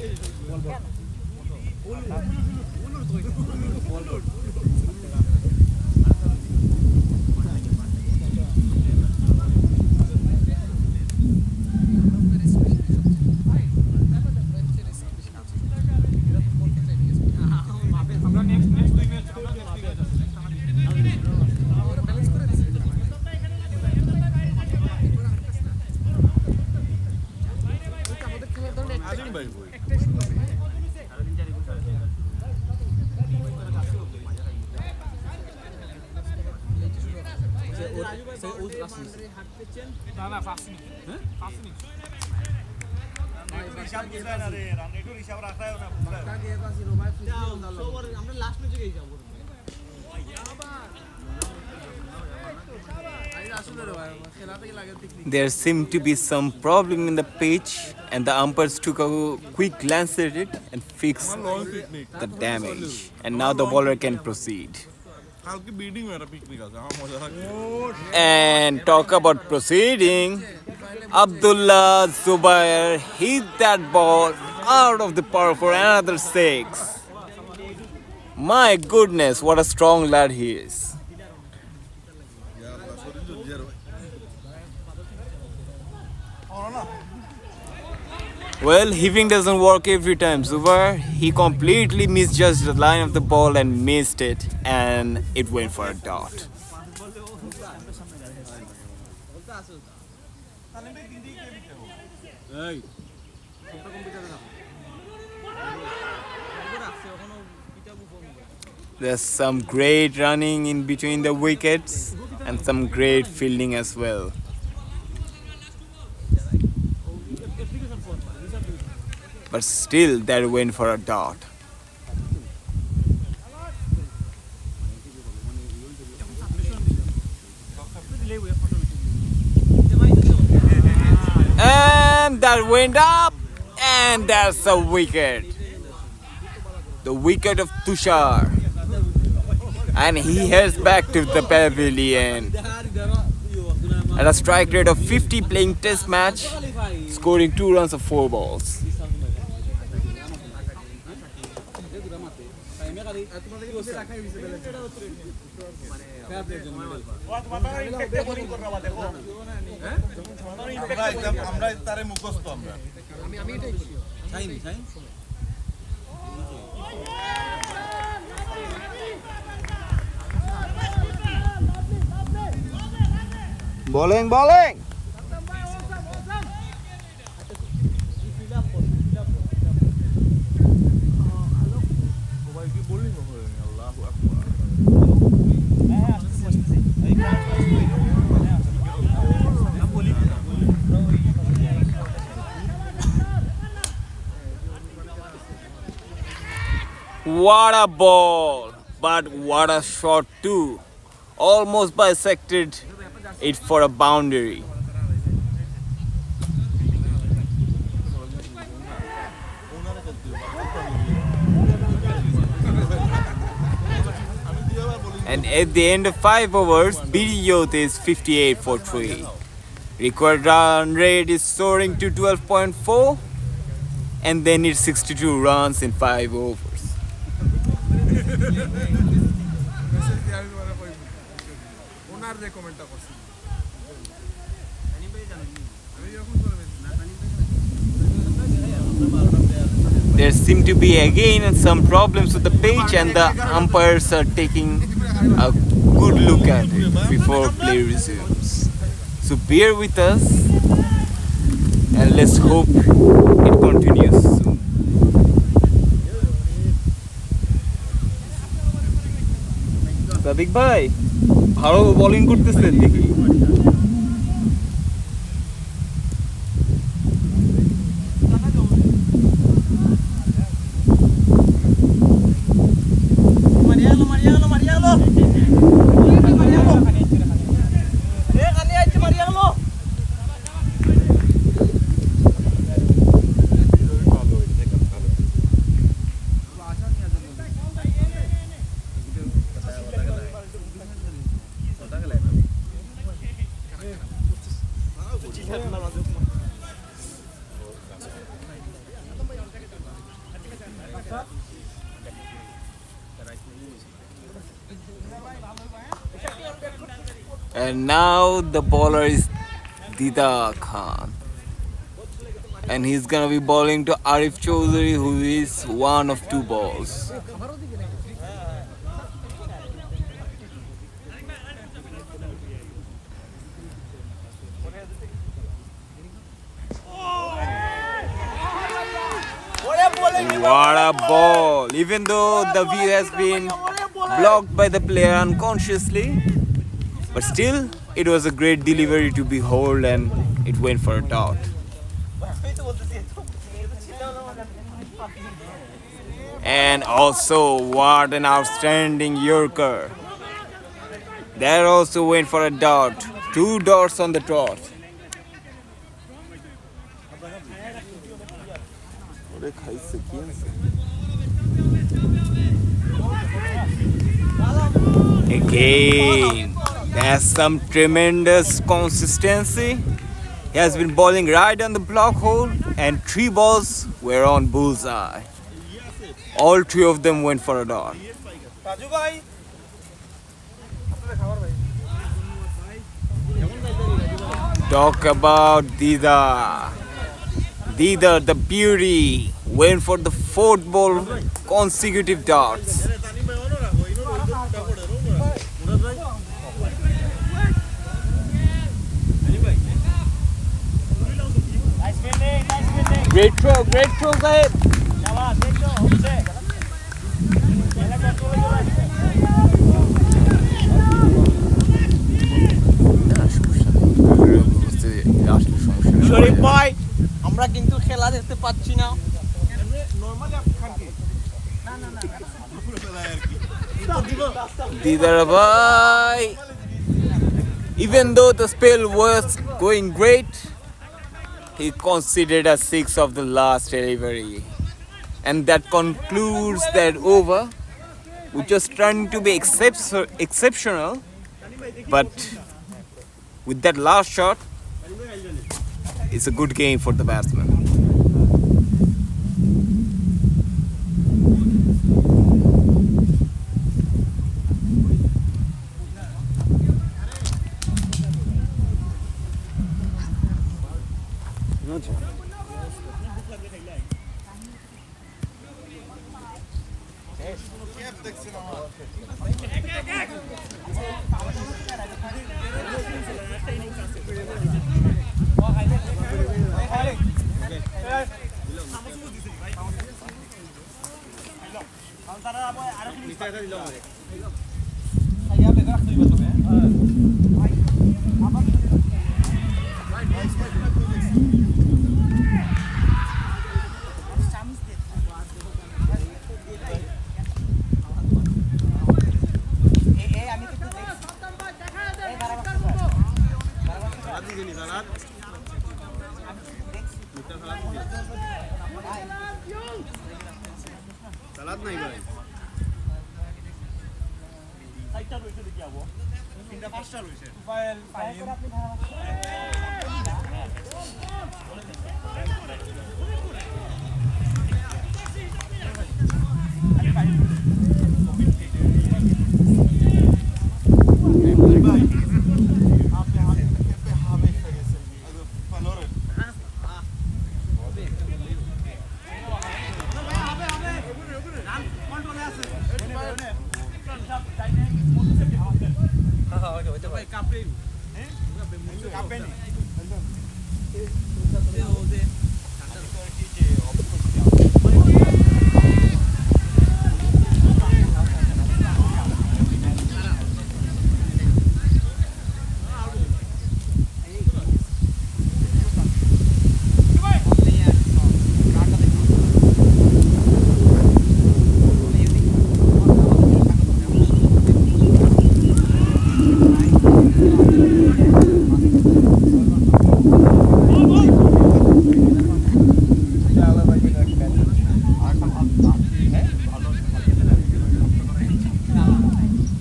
There seemed to be some problem in the pitch, and the umpires took a quick glance at it and fixed the damage. And now the bowler can proceed. And talk about proceeding, Abdullah Zubair hit that ball out of the park for another 6. My goodness, what a strong lad he is. Well, heaving doesn't work every time. Zubair, he completely misjudged the line of the ball and missed it, and it went for a dot. There's some great running in between the wickets and some great fielding as well. But still, that went for a dot. And that went up, and that's a wicket. The wicket of Tushar. And he heads back to the pavilion. At a strike rate of 50 playing test match, scoring 2 runs of 4 balls. Bowling. what a ball! But what a shot too! Almost bisected it for a boundary. And at the end of 5 overs, BD Youth is 58 for 3. Required run rate is soaring to 12.4, and they need 62 runs in 5 overs. There seem to be again some problems with the pitch, and the umpires are taking a good look at it before play resumes. So bear with us and let's hope it continues soon. Sadiq ভাই ভালো bowling করতেছেন দেখি। And now the bowler is Dida Khan, and he's gonna be bowling to Arif Chaudhary, who is one of 2 balls. What a ball! Even though the view has been blocked by the player unconsciously, but still it was a great delivery to behold, and it went for a dot. And also, what an outstanding Yorker! That also went for a dot. 2 dots on the dot. Again, that's some tremendous consistency. He has been bowling right on the block hole, and 3 balls were on bullseye. All 3 of them went for a dot. Talk about Dida. Dida, the beauty, went for the 4th ball consecutive dots. Great throw, Zahid. শরীফ ভাই, আমরা কিন্তু খেলা দেখতে পাচ্ছি না। Dida bhai, even though the spell was going great, he considered a 6 of the last delivery, and that concludes that over, which was trying to be exceptional, but with that last shot, it's a good game for the batsman. সাইডটা রইছে দেখি আবো তিনটা পাঁচটা রইছে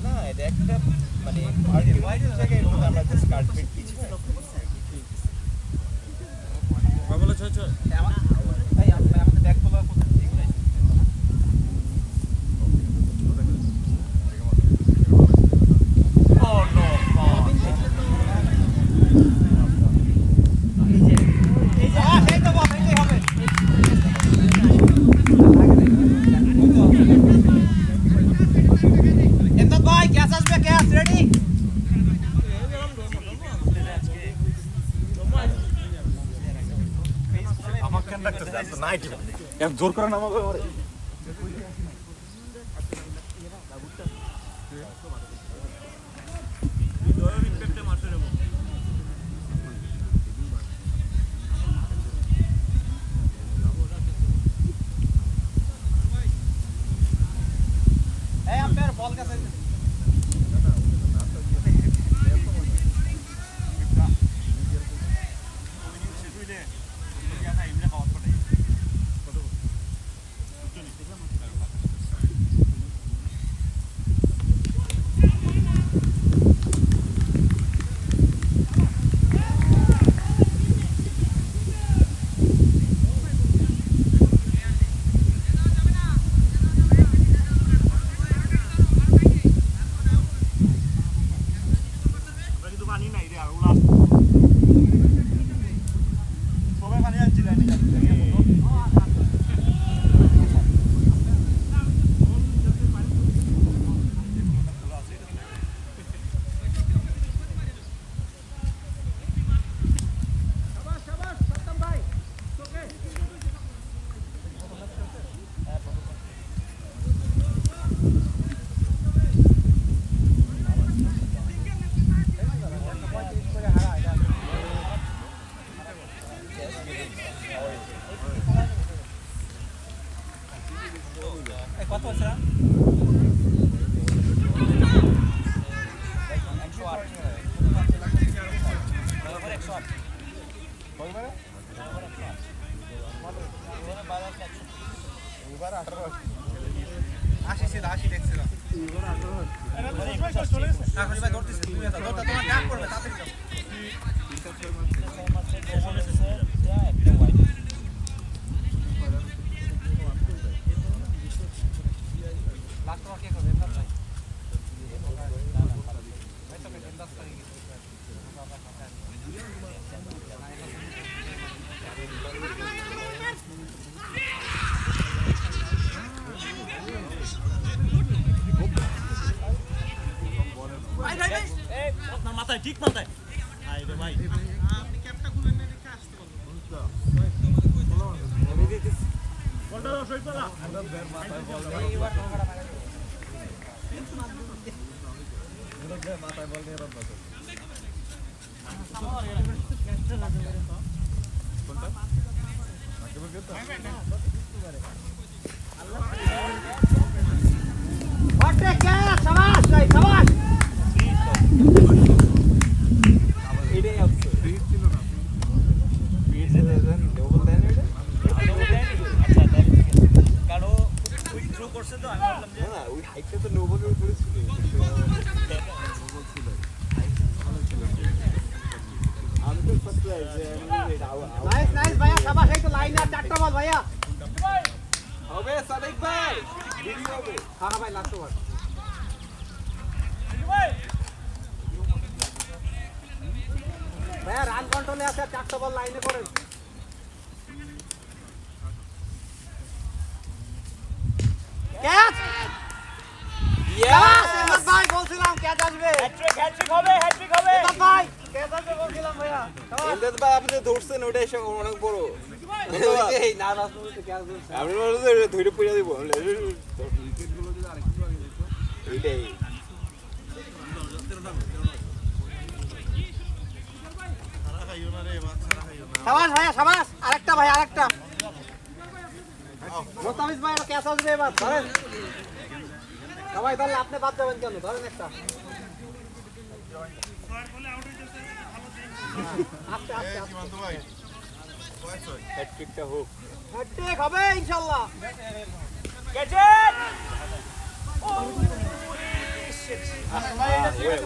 না এটা একটা মানে আর্টিফিশিয়াল জায়গায় এরকম আমরা জাস্ট কার্পেট পিছনে জোর করে নামাবো মাথায় ঠিক মাথায় আই রে ভাই আপনি ক্যাপটা খুলেন না দেখে আসতে বলুন বলটা সই পালা মাথায় বল মাথায় বল নিয়ে রব বসে কোনটা মাকে বল তো আল্লাহ ওকে কে শাবাশ ভাই শাবাশ এটাই আছে রিচ ছিল না রিচ দেন ডবল দেন এটা ডবল দেন আচ্ছা তাহলে কারো উইথড্র করছে তো আমি বললাম যে না ওই হাইটটা তো নোবলের উপর নাইস নাইস ভাইয়া শাবাশ এই তো লাইনে আর চারটা বল ভাইয়া হবে সাদিক ভাই ভিডিও হবে হ্যাঁ ভাই লাস্ট ওভার ভাইয়া রান কন্ট্রোলে আছে চারটা বল লাইনে করেন ক্যাচ ইয়েস এমদাদ ভাই বলছিলাম ক্যাচ আসবে হ্যাটট্রিক হবে এমদাদ ভাই ক্যাচ আসবে বলছিলাম ভাইয়া এমদাদ ভাই আপনি ধরছেন ওটা এসে অনেক বড় এই না রাজনীতি ক্যাচ বলছে আপনি বলছেন ধরে পড়ে দিব এইটাই শাবাশ ভাইয়া শাবাশ আরেকটা ভাই আরেকটা মোস্তাফিজ ভাই ক্যাচ আসবে এবার ধরেন সবাই তাহলে আপনি বাদ যাবেন কেন ধরেন একটা আস্তে আস্তে হ্যাটট্রিকটা হোক হ্যাটট্রিক হবে ইনশাআল্লাহ ক্যাচ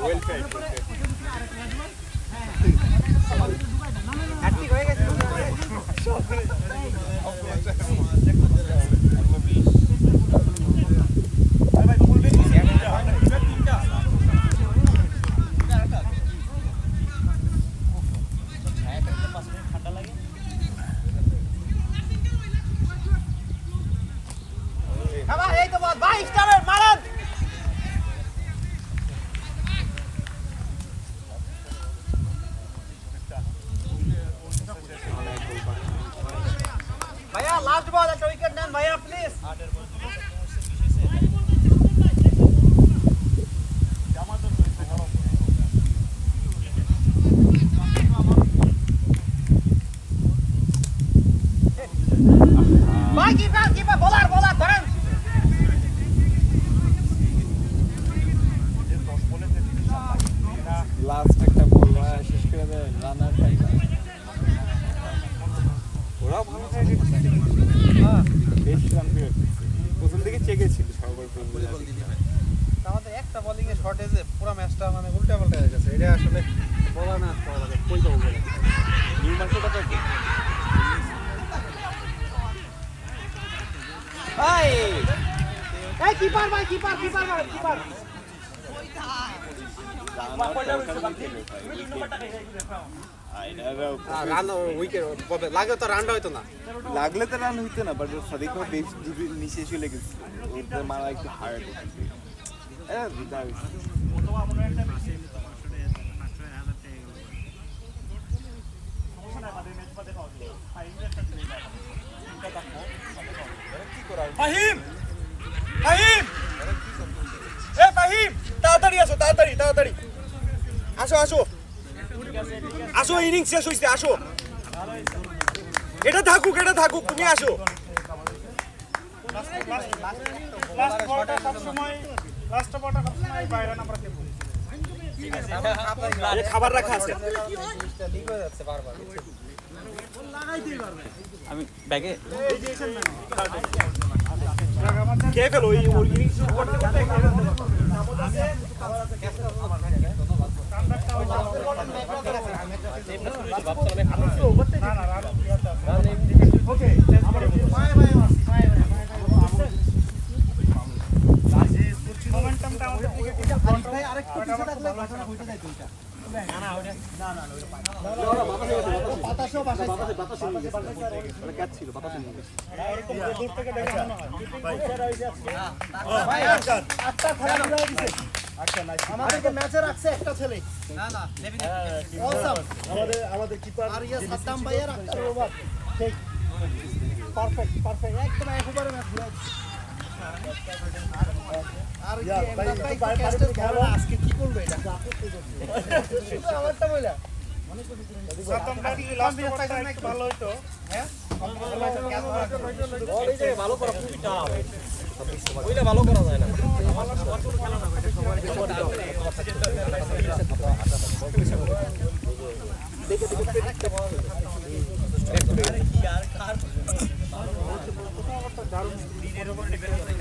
ওয়েল ফেড হ্যাটট্রিক হয়ে গেছে খাবার এই তো বল 22 স্টারের মারেন ভাইয়া লাস্ট বল একটা উইকেট নেন ভাইয়া প্লিজ ভাই কিপার বোলার ধরেন লাস্ট একটা বল শেষ করে দেয় রানার ওরাও ভালো খেলে বেশ রান বের প্রথম দিকে চেকে ছিল সবার আমাদের একটা বোলিং এ শর্টেজে পুরো ম্যাচটা মানে উল্টা পাল্টা হয়ে গেছে এটা আসলে বলা না কই দাও বলে নিউ মার্কেটটা তো এই কিপার ভাই কিপার রান উইকেট লাগে তো রানটা হইতো না লাগলে তো রান হইতো না বাট সাদিক ভাই বেশ নিচে চলে গেছিল ওদের মারা একটু হার্ড ফাহিম তাড়াতাড়ি আসো ইনিংস শেষ হইছে আসো এটা থাকুক তুমি আসো খাবার রাখা আছে আমি ব্যাগে কে ফেলো ইনিংস আমাদেরকে ম্যাচে রাখছে একটা ছেলে আমাদের কিপার আর ইয়া সাদ্দাম ভাইয়ের একটা ওভার ঠিক পারফেক্ট একদম একবারে ম্যাচ ঘুরে আর ভাই আজকে কি করবে এটা আমারটা বলা সাদ্দাম ভাই লাস্ট ওভারটা একটু ভালো হইতো হ্যাঁ ভালো করা খুবই টাফ ওইটা ভালো করা যায় না দারুণ দিনের উপর ডিপেন্ড করে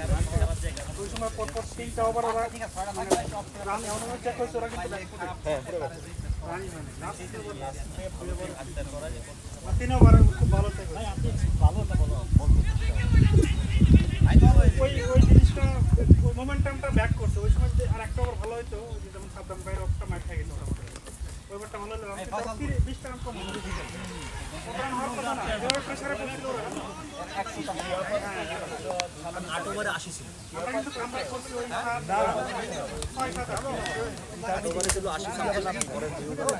ওই সময় পরপর 3টা ওভার ওরা মোমেন্টামটা ব্যাক করছে ওই সময় আর একটা ওভার ভালো হইতো যেমন সাবধান ভাই একটা ম্যাচ খেয়ে গেছে ওইবারটা ভালো হলো 20 রান কম রান হওয়ার কথা না এবার প্রেসারে পড়ছিল ওরা 8 ওভারে 80 ছিল আমরা কিন্তু কামব্যাক করছি ওই 6-7 ওভারে ছিল 80 সামনে পরে 2 ওভারে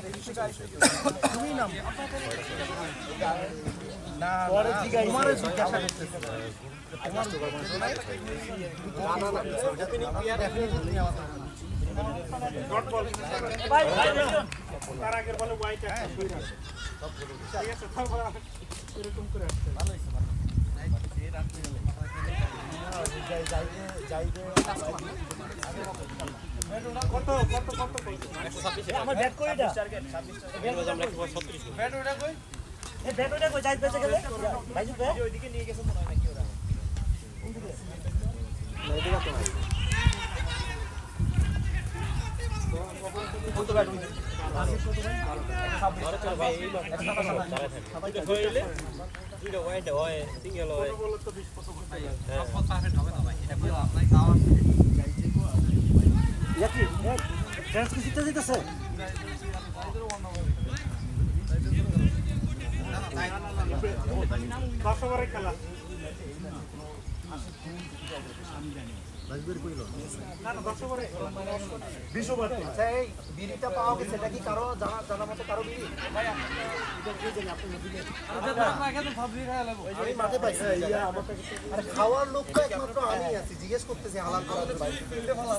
তুমি নাম না পরে তোমারে জিজ্ঞাসা করতেছে তার আগের বলে হোয়াইট ঠিক আছে তারপর এরকম করে আসছে কত কত কত আমার ব্যাট কই এটা 26 ব্যাট ওটা কই এই ব্যাট ওটা কই যাই বেঁচে গেলে ভাই ভাই ওইদিকে নিয়ে গেছে মনে হয় নাকি ওরা কত ব্যাট দুইটা ওয়াইড হয় সিঙ্গেল হয় বল তো 20-25 সব পারফেক্ট হবে না ভাই এটা পুরো আপনাই খাওয়া ইয়াকি ড্যান্স কি শিখতে দিতেছে বাসবারে খেলা বাসবের কইলো না না বাসবারে 20 ওভার আচ্ছা এই বিড়িটা পাওয়া গেছে এটা কি কারো জানা মতে কারো বিড়ি ভাই এটা কি জানি আপনি দিকে আমরা এখানে সব বিড়ি খাওয়া লাগবে আমি মাঠে পাইছি ইয়া আমার আরে খাওয়ার লোক তো একমাত্র আমি আছি জিজ্ঞেস করতেছি হালাল করার ভাই কিনতে ভালো